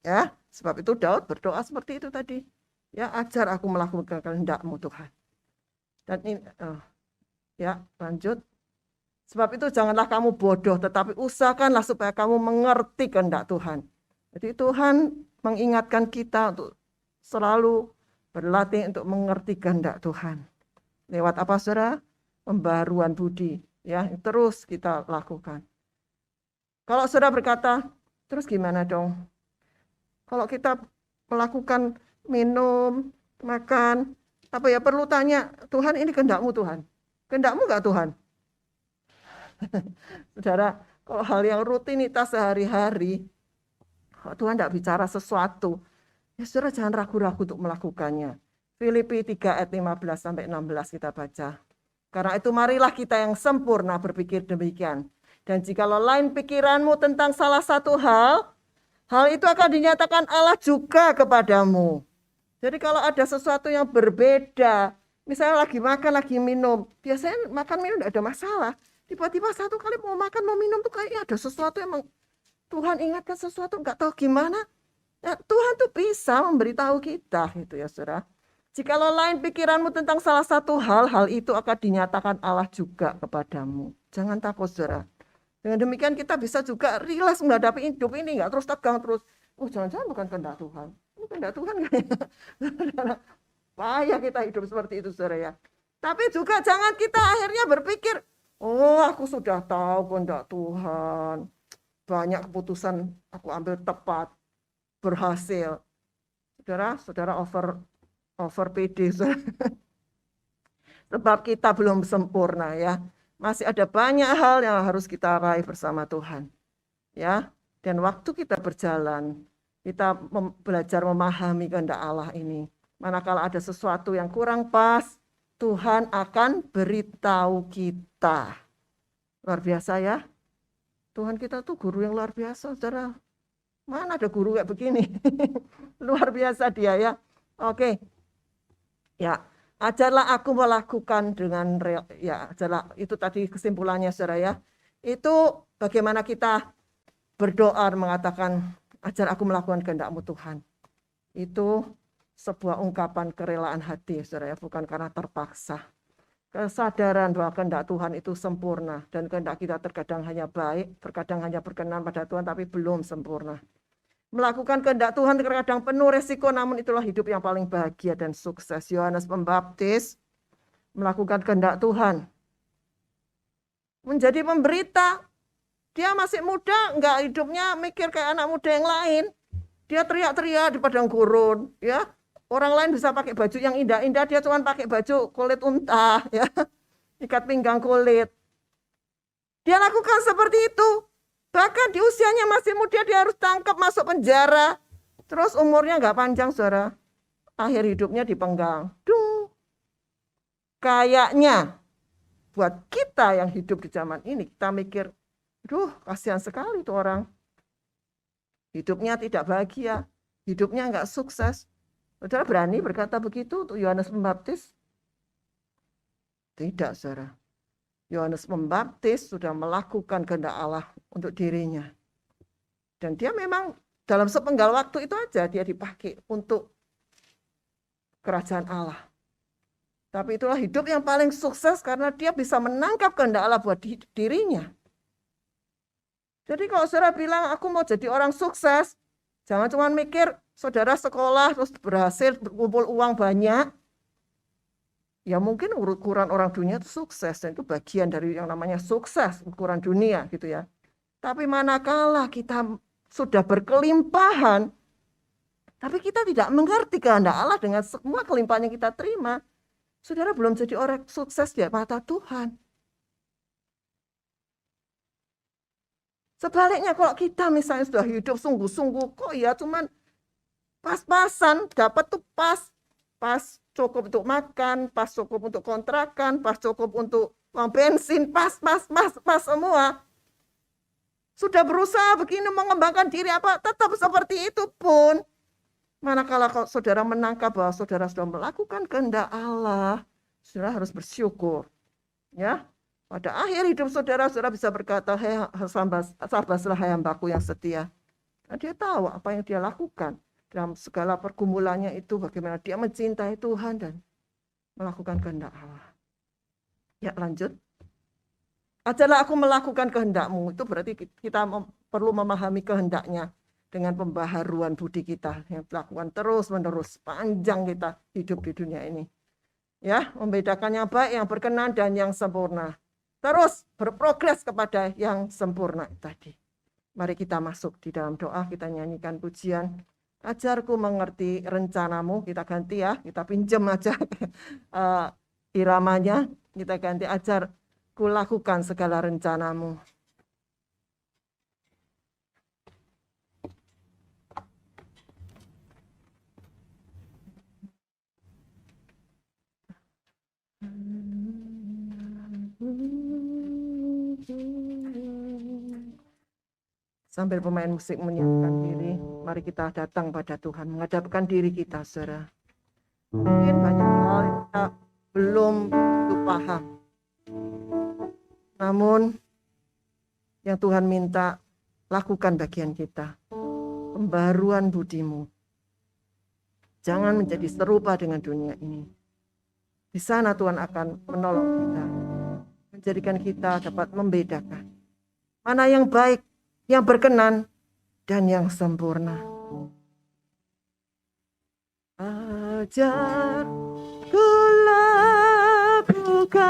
Ya, sebab itu Daud berdoa seperti itu tadi. Ya, ajar aku melakukan kehendak-Mu Tuhan. Dan ini, ya lanjut. Sebab itu janganlah kamu bodoh, tetapi usahakanlah supaya kamu mengerti kehendak Tuhan. Jadi Tuhan mengingatkan kita untuk selalu berlatih untuk mengerti kehendak Tuhan. Lewat apa saudara? Pembaruan budi. Ya, terus kita lakukan. Kalau saudara berkata, terus gimana dong? Kalau kita melakukan minum, makan, apa ya perlu tanya, Tuhan ini kehendak-Mu Tuhan. Kehendak-Mu enggak Tuhan? Saudara, kalau hal yang rutinitas sehari-hari, kalau Tuhan tidak bicara sesuatu, ya saudara jangan ragu-ragu untuk melakukannya. Filipi 3 ayat 15 sampai 16 kita baca. Karena itu marilah kita yang sempurna berpikir demikian. Dan jikalau lain pikiranmu tentang salah satu hal itu akan dinyatakan Allah juga kepadamu. Jadi kalau ada sesuatu yang berbeda, misalnya lagi makan, lagi minum, biasanya makan minum tidak ada masalah. Tiba-tiba satu kali mau makan, mau minum tuh kayaknya ada sesuatu yang Tuhan ingatkan sesuatu, nggak tahu gimana. Ya, Tuhan tuh bisa memberitahu kita gitu ya saudara. Jikalau lain pikiranmu tentang salah satu hal itu akan dinyatakan Allah juga kepadamu. Jangan takut saudara. Dengan demikian kita bisa juga rileks menghadapi hidup ini, nggak terus tegang terus. Oh jangan-jangan bukan kehendak Tuhan. Ini kehendak Tuhan kayaknya. Payah kita hidup seperti itu saudara ya. Tapi juga jangan kita akhirnya berpikir, oh aku sudah tahu kehendak Tuhan. Banyak keputusan aku ambil tepat, berhasil. Saudara over PD. Sebab kita belum sempurna ya. Masih ada banyak hal yang harus kita raih bersama Tuhan. Ya, dan waktu kita berjalan, kita belajar memahami kehendak Allah ini. Manakala ada sesuatu yang kurang pas, Tuhan akan beritahu kita. Luar biasa ya. Tuhan kita tuh guru yang luar biasa, saudara. Mana ada guru kayak begini? Luar biasa dia ya. Oke. Ya, ajarlah aku melakukan dengan ya, ajarlah itu tadi kesimpulannya saudara ya. Itu bagaimana kita berdoa mengatakan ajar aku melakukan kehendak-Mu Tuhan. Itu sebuah ungkapan kerelaan hati saudara ya, bukan karena terpaksa. Kesadaran bahwa kehendak Tuhan itu sempurna dan kehendak kita terkadang hanya baik, terkadang hanya berkenan pada Tuhan tapi belum sempurna. Melakukan kehendak Tuhan terkadang penuh resiko, namun itulah hidup yang paling bahagia dan sukses. Yohanes Pembaptis melakukan kehendak Tuhan. Menjadi pemberita, dia masih muda, enggak hidupnya mikir kayak anak muda yang lain. Dia teriak-teriak di padang gurun, ya. Orang lain bisa pakai baju yang indah-indah, dia cuma pakai baju kulit unta, ya. Ikat pinggang kulit. Dia lakukan seperti itu. Bahkan di usianya masih muda dia harus tangkap masuk penjara. Terus umurnya nggak panjang saudara. Akhir hidupnya dipenggal. Duh. Kayaknya buat kita yang hidup di zaman ini kita mikir, duh kasihan sekali tuh orang. Hidupnya tidak bahagia. Hidupnya nggak sukses. Saudara berani berkata begitu untuk Yohanes Pembaptis? Tidak saudara. Yohanes Pembaptis sudah melakukan kehendak Allah untuk dirinya. Dan dia memang dalam sepenggal waktu itu aja dia dipakai untuk kerajaan Allah. Tapi itulah hidup yang paling sukses karena dia bisa menangkap kehendak Allah buat dirinya. Jadi kalau saudara bilang aku mau jadi orang sukses, jangan cuma mikir saudara sekolah terus berhasil berkumpul uang banyak. Ya mungkin ukuran orang dunia itu sukses dan itu bagian dari yang namanya sukses ukuran dunia gitu ya. Tapi manakala kita sudah berkelimpahan, tapi kita tidak mengerti kehendak Allah dengan semua kelimpahan yang kita terima, saudara belum jadi orang sukses di mata Tuhan. Sebaliknya kalau kita misalnya sudah hidup sungguh-sungguh, kok ya cuman pas-pasan, dapat tuh pas cukup untuk makan, pas cukup untuk kontrakan, pas cukup untuk uang bensin, pas semua. Sudah berusaha begini mengembangkan diri apa, tetap seperti itu pun. Manakala saudara menangkap bahwa saudara sudah melakukan kehendak Allah, saudara harus bersyukur. Ya, pada akhir hidup saudara bisa berkata, "Hei, sabarlah hai hambaku yang setia." Nah, dia tahu apa yang dia lakukan dalam segala pergumulannya itu, bagaimana dia mencintai Tuhan dan melakukan kehendak Allah. Ya, lanjut. Ajarlah aku melakukan kehendak-Mu. Itu berarti kita perlu memahami kehendaknya dengan pembaharuan budi kita yang dilakukan terus-menerus panjang kita hidup di dunia ini. Ya, membedakan yang baik, yang berkenan, dan yang sempurna. Terus berprogres kepada yang sempurna tadi. Mari kita masuk di dalam doa, kita nyanyikan pujian. Ajarku mengerti rencanamu, kita ganti ya, kita pinjam aja iramanya, kita ganti ajarku lakukan segala rencanamu. Sambil pemain musik menyiapkan diri, mari kita datang pada Tuhan, menghadapkan diri kita, saudara. Mungkin banyak hal yang kita belum paham. Namun, yang Tuhan minta, lakukan bagian kita. Pembaruan budimu. Jangan menjadi serupa dengan dunia ini. Di sana Tuhan akan menolong kita. Menjadikan kita dapat membedakan mana yang baik, yang berkenan, dan yang sempurna. Ajarku lakukan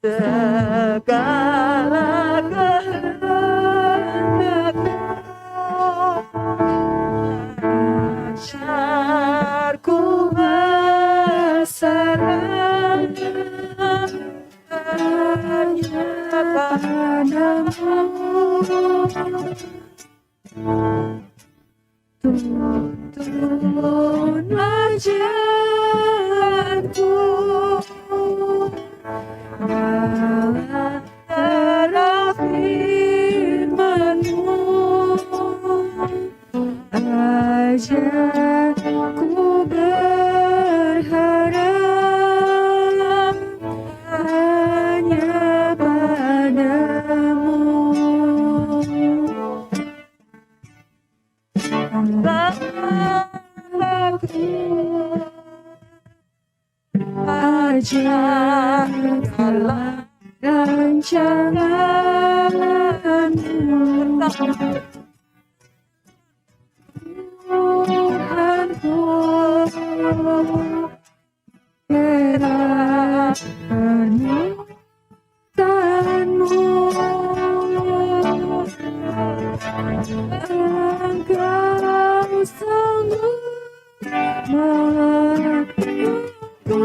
segala kehendak-Mu. Ajarku berserah hanya padamu. Tuntunlah jalanku dalam terang firman-Mu. Ajarku berharap hanya padamu. Ajarlah rancangan-Mu, Tuhanku, gerak permintaan-Mu. Engkau sanggup mengaturku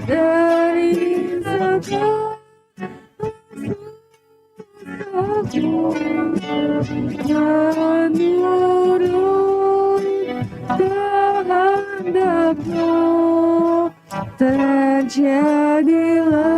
dari segala menurut kehendak-Mu, terjadilah.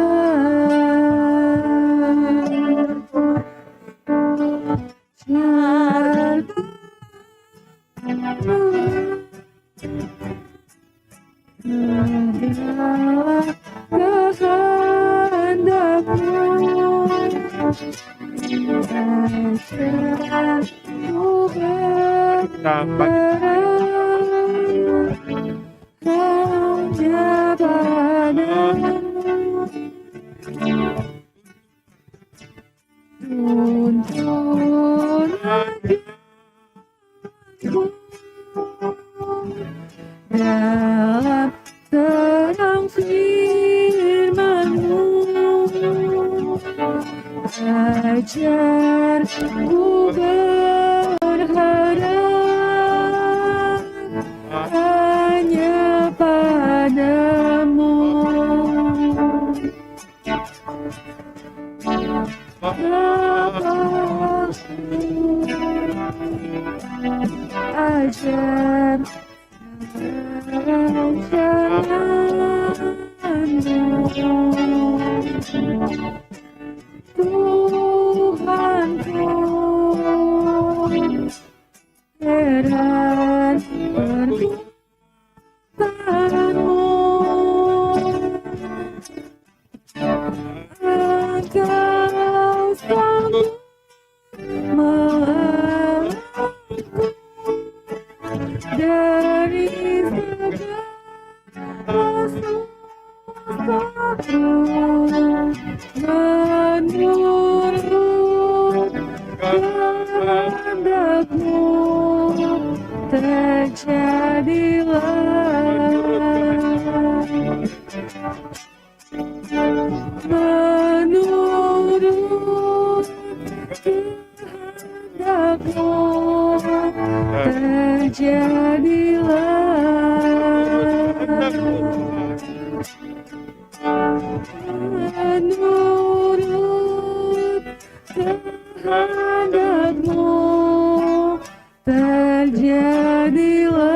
Dalam terang firman-Mu, ajarku berharap hanya padamu. Ajar Tuhanku, dari segala susahku, menurut kehendak-Mu terjadilah. Menurut kehendak-Mu menurut kehendak-Mu terjadilah.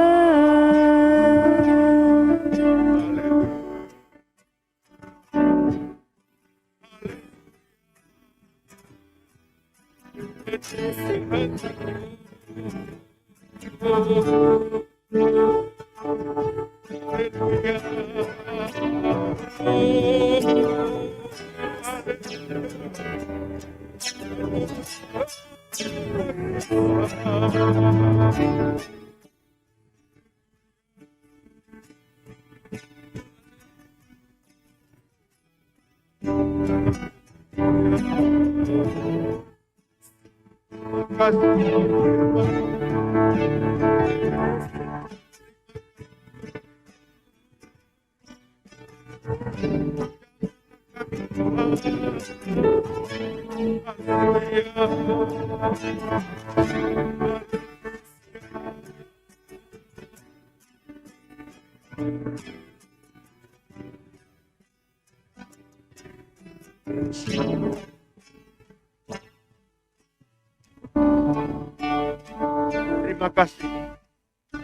Terima kasih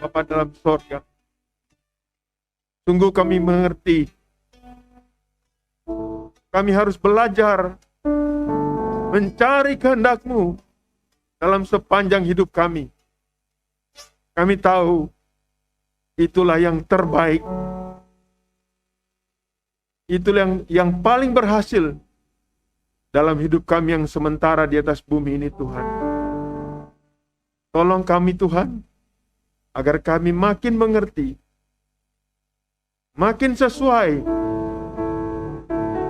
Bapa dalam sorga. Sungguh kami mengerti. Kami harus belajar mencari kehendak-Mu dalam sepanjang hidup kami. Kami tahu itulah yang terbaik. Itulah yang paling berhasil dalam hidup kami yang sementara di atas bumi ini, Tuhan. Tolong kami, Tuhan, agar kami makin mengerti, makin sesuai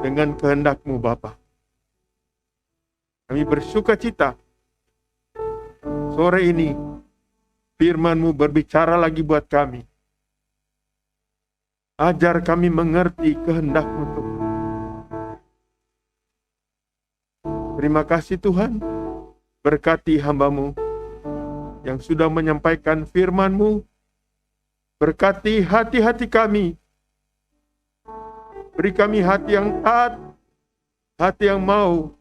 dengan kehendak-Mu, Bapa. Kami bersuka cita sore ini firman-Mu berbicara lagi buat kami. Ajar kami mengerti kehendak-Mu, Tuhan. Terima kasih, Tuhan. Berkati hamba-Mu yang sudah menyampaikan firman-Mu. Berkati hati-hati kami. Beri kami hati yang taat, hati yang mau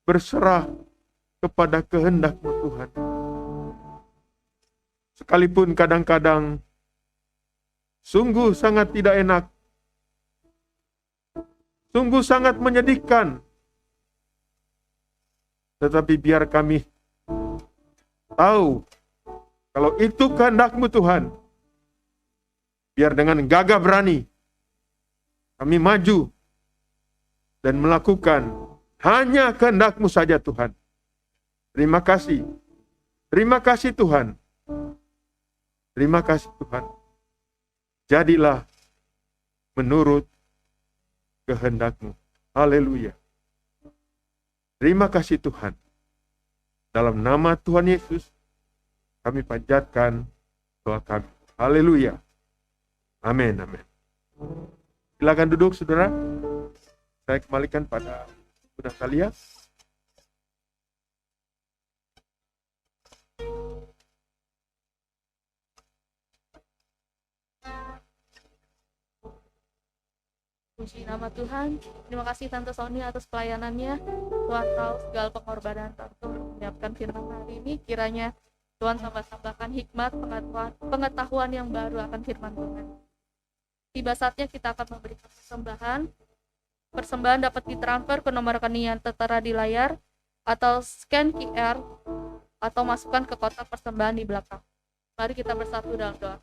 berserah kepada kehendak-Mu, Tuhan. Sekalipun kadang-kadang sungguh sangat tidak enak, sungguh sangat menyedihkan, tetapi biar kami tahu kalau itu kehendak-Mu, Tuhan. Biar dengan gagah berani kami maju dan melakukan hanya kehendak-Mu saja, Tuhan. Terima kasih. Terima kasih, Tuhan. Terima kasih, Tuhan. Jadilah menurut kehendak-Mu. Haleluya. Terima kasih, Tuhan. Dalam nama Tuhan Yesus, kami panjatkan doa kami. Haleluya. Amin, amin. Silakan duduk, saudara. Saya kembalikan pada Bunda Thalia. Puji nama Tuhan. Terima kasih Tante Sony atas pelayanannya. Tuhan tahu segala pengorbanan Tante untuk menyiapkan firman hari ini. Kiranya Tuhan tambah-tambahkan hikmat, pengetahuan yang baru akan firman Tuhan. Tiba saatnya kita akan memberikan persembahan. Persembahan dapat ditransfer ke nomor rekening yang tertera di layar, atau scan QR, atau masukkan ke kotak persembahan di belakang. Mari kita bersatu dalam doa.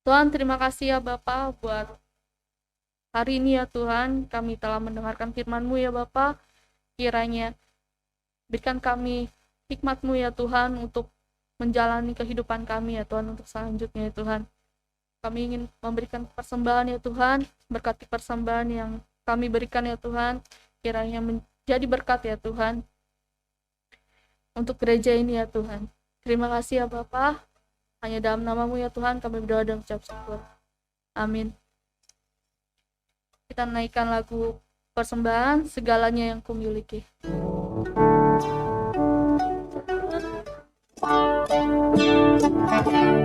Tuhan, terima kasih ya Bapa buat hari ini ya Tuhan. Kami telah mendengarkan firman-Mu ya Bapa. Kiranya berikan kami hikmat-Mu ya Tuhan untuk menjalani kehidupan kami ya Tuhan untuk selanjutnya ya Tuhan. Kami ingin memberikan persembahan ya Tuhan, berkati persembahan yang kami berikan ya Tuhan, kiranya menjadi berkat ya Tuhan untuk gereja ini ya Tuhan. Terima kasih ya Bapa, hanya dalam nama-Mu ya Tuhan kami berdoa dan ucap syukur. Amin. Kita naikkan lagu persembahan segalanya yang kumiliki.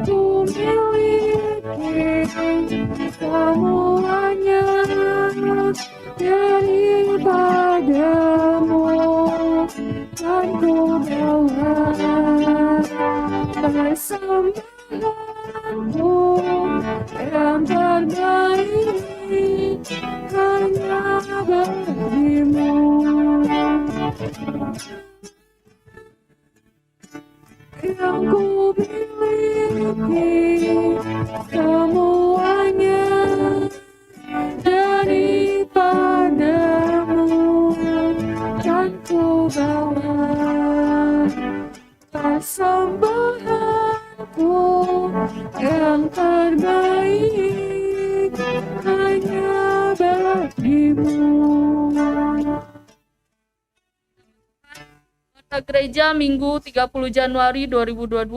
Ku miliki semuanya daripadamu, dan ku bawa persembahanku yang terbaik hanya bagimu. Yang ku miliki semuanya daripadamu, dan ku bawa persembahanku yang terbaik hanya bagimu. Gereja Minggu 30 Januari 2022,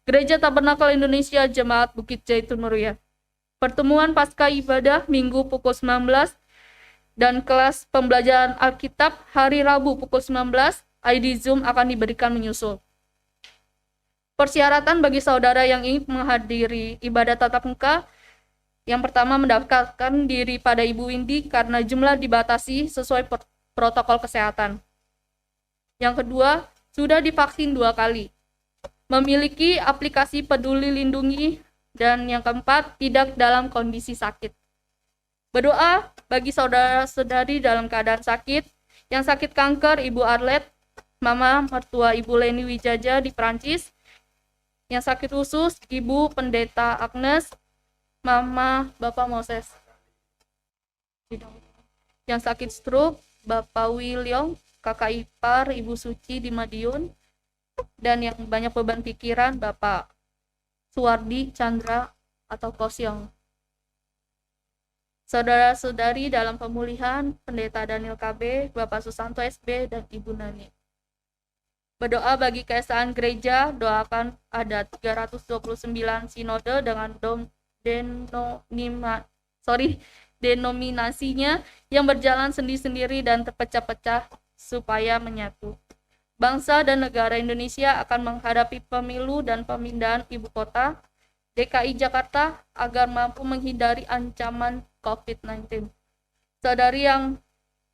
Gereja Tabernakel Indonesia Jemaat Bukit Jaitun Meruya. Pertemuan pasca ibadah Minggu pukul 19 dan kelas pembelajaran Alkitab hari Rabu pukul 19, ID Zoom akan diberikan menyusul. Persyaratan bagi saudara yang ingin menghadiri ibadah tatap muka, yang pertama mendaftarkan diri pada Ibu Windy karena jumlah dibatasi sesuai protokol kesehatan. Yang kedua, sudah divaksin 2 kali. Memiliki aplikasi Peduli Lindungi. Dan yang keempat, tidak dalam kondisi sakit. Berdoa bagi saudara-saudari dalam keadaan sakit. Yang sakit kanker, Ibu Arlet, Mama mertua Ibu Leni Wijaja di Perancis. Yang sakit usus, Ibu Pendeta Agnes, Mama Bapak Moses. Yang sakit stroke, Bapak William, Kakak ipar Ibu Suci di Madiun, dan yang banyak beban pikiran Bapak Suwardi Chandra atau Kosyong. Saudara-saudari dalam pemulihan Pendeta Daniel KB, Bapak Susanto SB, dan Ibu Nani. Berdoa bagi keesaan gereja, doakan ada 329 sinode dengan denominasinya yang berjalan sendiri-sendiri dan terpecah-pecah supaya menyatu. Bangsa dan negara Indonesia akan menghadapi pemilu dan pemindahan ibu kota DKI Jakarta agar mampu menghindari ancaman COVID-19. Saudari yang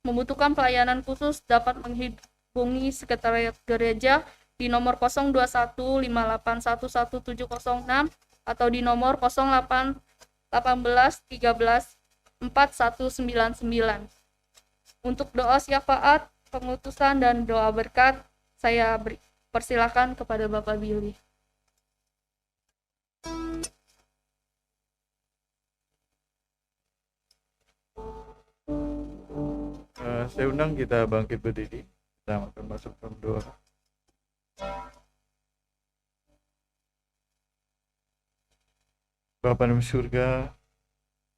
membutuhkan pelayanan khusus dapat menghubungi Sekretariat Gereja di nomor 02158111706 atau di nomor 0818134199. Untuk doa syafaat, pengutusan dan doa berkat, saya persilakan kepada Bapak Billy. Saya undang kita bangkit berdiri. Kita akan masuk dalam doa. Bapa di surga,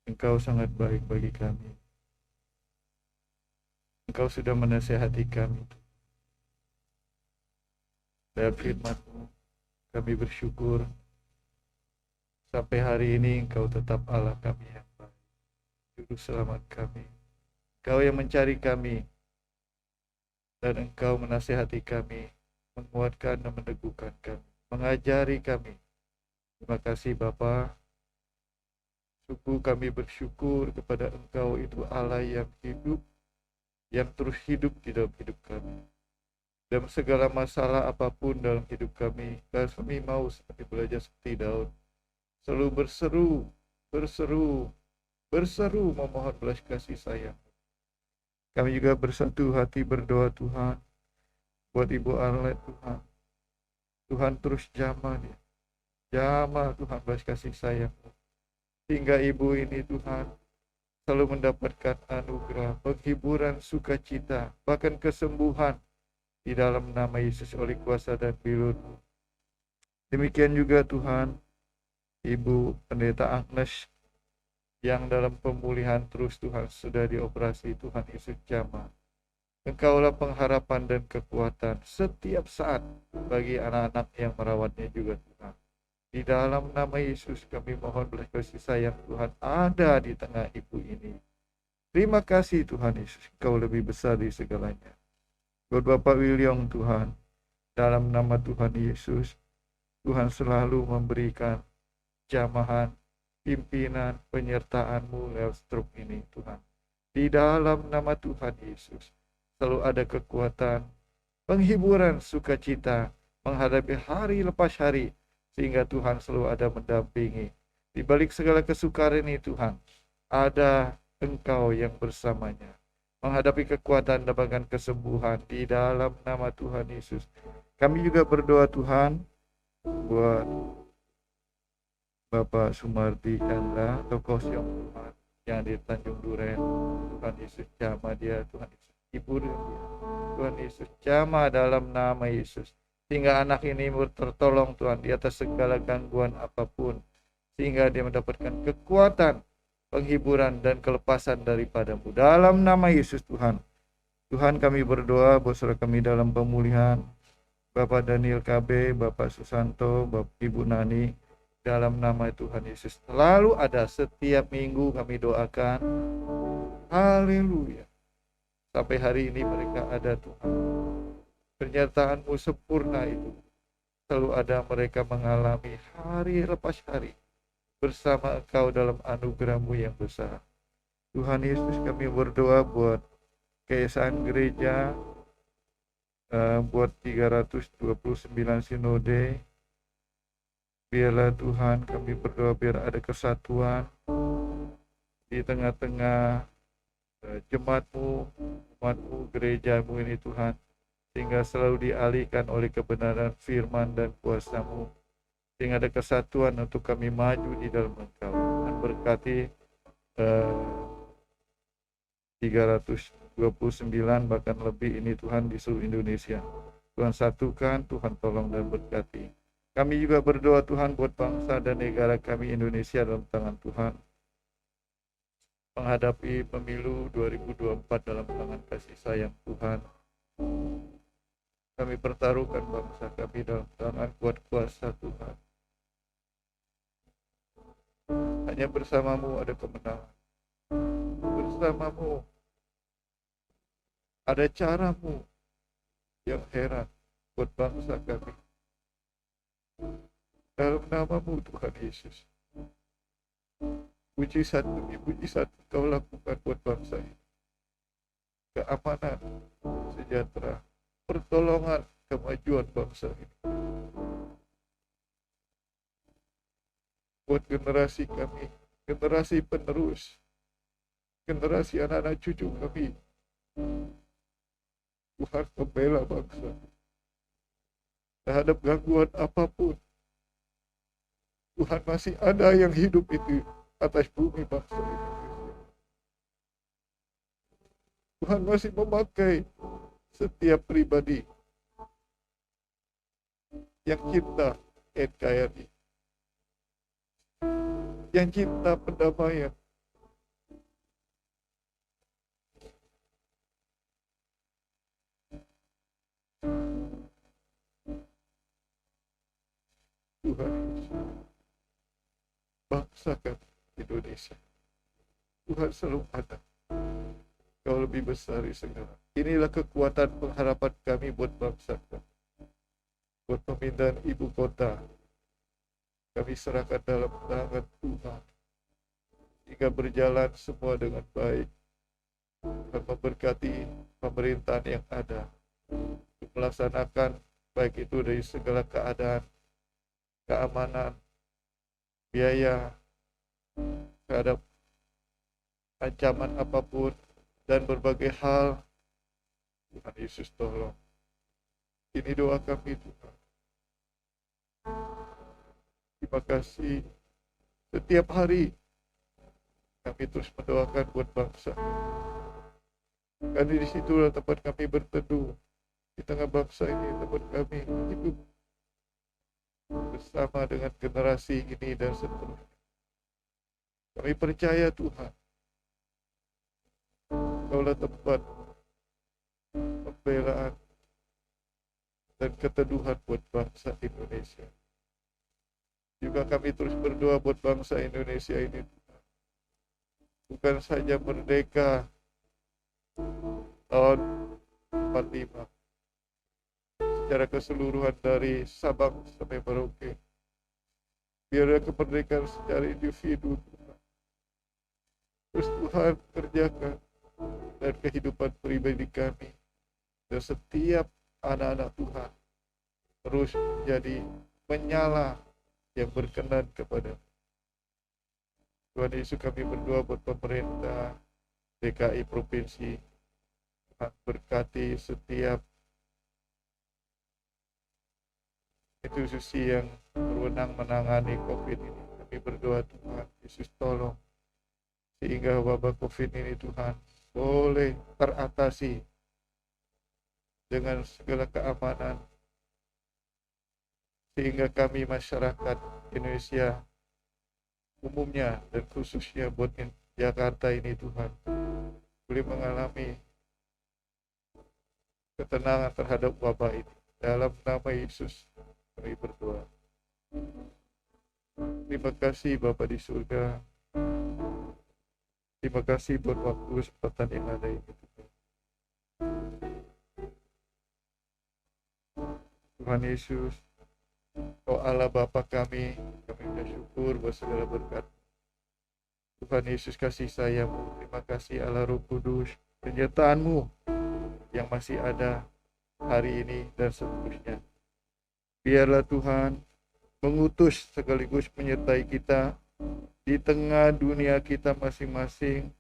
Engkau sangat baik bagi kami. Engkau sudah menasihati kami. Lewat firman-Mu, kami bersyukur sampai hari ini Engkau tetap Allah kami yang baik, Juru Selamat kami. Engkau yang mencari kami, dan Engkau menasihati kami, menguatkan dan meneguhkan kami, mengajari kami. Terima kasih Bapa. Sungguh kami bersyukur kepada Engkau itu Allah yang hidup, yang terus hidup di dalam hidup kami. Dalam segala masalah apapun dalam hidup kami mau seperti belajar seperti Daud, selalu berseru memohon belas kasih sayang. Kami juga bersatu hati berdoa Tuhan buat Ibu Arlet Tuhan. Tuhan terus jamah Tuhan belas kasih sayang, hingga Ibu ini Tuhan selalu mendapatkan anugerah, penghiburan, sukacita, bahkan kesembuhan di dalam nama Yesus oleh kuasa dan pilun. Demikian juga Tuhan, Ibu Pendeta Agnes yang dalam pemulihan terus Tuhan sudah dioperasi. Tuhan Yesus jamah. Engkaulah pengharapan dan kekuatan setiap saat bagi anak-anak yang merawatnya juga Tuhan. Di dalam nama Yesus kami mohon belas kasih sayang Tuhan ada di tengah ibu ini. Terima kasih Tuhan Yesus, Engkau lebih besar di segalanya. Buat Bapak William Tuhan, dalam nama Tuhan Yesus, Tuhan selalu memberikan jamahan, pimpinan, penyertaan-Mu lewat stroke ini Tuhan. Di dalam nama Tuhan Yesus, selalu ada kekuatan, penghiburan, sukacita, menghadapi hari lepas hari, sehingga Tuhan selalu ada mendampingi. Di balik segala kesukaran ini Tuhan, ada Engkau yang bersamanya. Menghadapi kekuatan dan bahkan kesembuhan di dalam nama Tuhan Yesus. Kami juga berdoa Tuhan, buat Bapak Sumardi Chandra, tokoh Siong Tuhan, yang di Tanjung Duren. Tuhan Yesus jamah dia, Tuhan Yesus hibur dia. Tuhan Yesus jamah dalam nama Yesus. Sehingga anak ini tertolong Tuhan di atas segala gangguan apapun. Sehingga dia mendapatkan kekuatan, penghiburan dan kelepasan daripada-Mu. Dalam nama Yesus Tuhan. Tuhan kami berdoa buat saudara kami dalam pemulihan. Bapak Daniel KB, Bapak Susanto, Bapak Ibu Nani. Dalam nama Tuhan Yesus. Selalu ada setiap minggu kami doakan. Haleluya. Sampai hari ini mereka ada Tuhan. Penyertaan-Mu sempurna itu. Selalu ada mereka mengalami hari lepas hari. Bersama Engkau dalam anugerah-Mu yang besar. Tuhan Yesus kami berdoa buat keesaan gereja. Buat 329 sinode. Biarlah Tuhan kami berdoa biar ada kesatuan di tengah-tengah jemaat-Mu, umat-Mu, gereja-Mu ini Tuhan, sehingga selalu dialihkan oleh kebenaran firman dan kuasa-Mu, sehingga ada kesatuan untuk kami maju di dalam Engkau. Dan berkati 329 bahkan lebih ini Tuhan di seluruh Indonesia. Tuhan satukan, Tuhan tolong dan berkati. Kami juga berdoa Tuhan buat bangsa dan negara kami Indonesia dalam tangan Tuhan. Menghadapi pemilu 2024 dalam tangan kasih sayang Tuhan. Kami pertaruhkan bangsa kami dalam tangan kuat kuasa Tuhan. Hanya bersama-Mu ada kemenangan. Bersama-Mu ada cara-Mu yang heran buat bangsa kami. Dalam nama-Mu Tuhan Yesus. Mujizat demi mujizat Kau lakukan buat bangsa ini. Keamanan, sejahtera, pertolongan, kemajuan bangsa ini. Buat generasi kami, generasi penerus, generasi anak-anak cucu kami. Tuhan membela bangsa. Terhadap gangguan apapun, Tuhan masih ada yang hidup itu atas bumi bangsa Indonesia. Tuhan masih memakai setiap pribadi yang cinta NKRI, yang cinta pendamaian, Tuhan Yesus, bangsa kami Indonesia. Tuhan selalu ada. Kau lebih besar di segala. Inilah kekuatan pengharapan kami buat bangsa kami. Buat pemindahan ibu kota. Kami serahkan dalam tangan Tuhan. Hingga berjalan semua dengan baik. Tuhan memberkati pemerintahan yang ada. Untuk melaksanakan baik itu dari segala keadaan, keamanan, biaya, terhadap ancaman apapun, dan berbagai hal. Tuhan Yesus tolong. Ini doa kami Tuhan. Terima kasih. Setiap hari kami terus mendoakan buat bangsa. Karena di situlah tempat kami berteduh. Di tengah bangsa ini tempat kami hidup. bersama dengan generasi ini dan seterusnya. Kami percaya Tuhan, Engkaulah tempat pembelaan dan keteduhan buat bangsa Indonesia. Juga kami terus berdoa buat bangsa Indonesia ini, Tuhan. Bukan saja merdeka tahun 45 secara keseluruhan dari Sabang sampai Merauke. Biarlah kemerdekaan secara individu, Tuhan. Terus Tuhan kerjakan dan kehidupan pribadi kami dan setiap anak-anak Tuhan terus menjadi menyala yang berkenan kepada Tuhan Yesus. Kami berdoa buat pemerintah DKI provinsi, Tuhan berkati setiap institusi yang berwenang menangani COVID ini. Kami berdoa Tuhan Yesus tolong sehingga wabah COVID ini Tuhan boleh teratasi dengan segala keamanan, sehingga kami masyarakat Indonesia umumnya dan khususnya buat Jakarta ini Tuhan boleh mengalami ketenangan terhadap wabah ini. Dalam nama Yesus kami berdoa. Terima kasih Bapa di surga. Terima kasih buat waktu kesempatan yang ada ini Tuhan. Tuhan Yesus, Oh Allah Bapa kami ucap syukur buat segala berkat. Tuhan Yesus kasih sayang-Mu, terima kasih Allah Roh Kudus, penyertaan-Mu yang masih ada hari ini dan seterusnya. Biarlah Tuhan mengutus sekaligus menyertai kita di tengah dunia kita masing-masing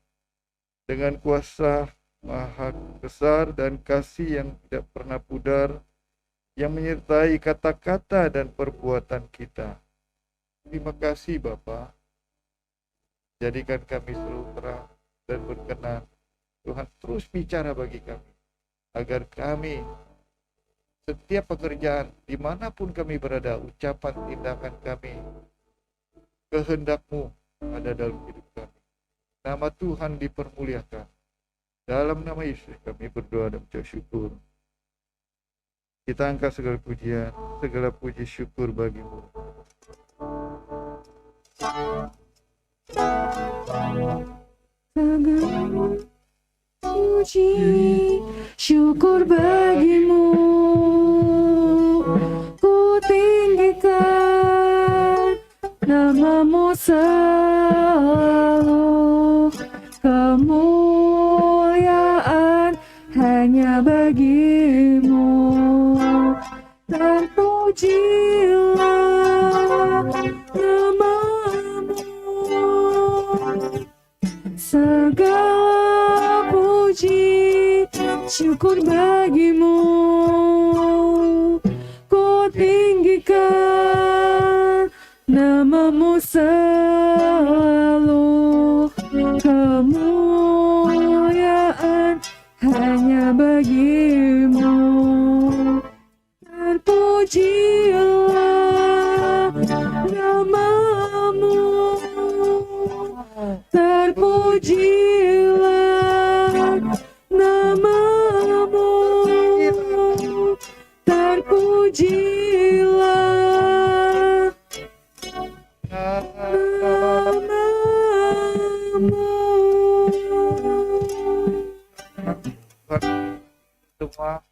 dengan kuasa Maha besar dan kasih yang tidak pernah pudar, yang menyertai kata-kata dan perbuatan kita. Terima kasih Bapa. Jadikan kami selalu terang dan berkenan. Tuhan terus bicara bagi kami, agar kami setiap pekerjaan, dimanapun kami berada, ucapan tindakan kami, kehendak-Mu ada dalam hidup kami. Nama Tuhan dipermuliakan. Dalam nama Yesus kami berdoa dan mengucap syukur. Kita angkat segala pujian, segala puji syukur bagi-Mu. Segala puji syukur bagi-Mu, ku tinggikan nama-Mu selalu, kemuliaan hanya bagi-Mu. Dan pujilah nama-Mu, segala puji syukur bagi-Mu, ku tinggikan nama-Mu selalu, kemuliaan hanya bagi-Mu. Terpujilah nama-Mu, terpujilah nama-Mu, terpujilah nama-Mu. Semua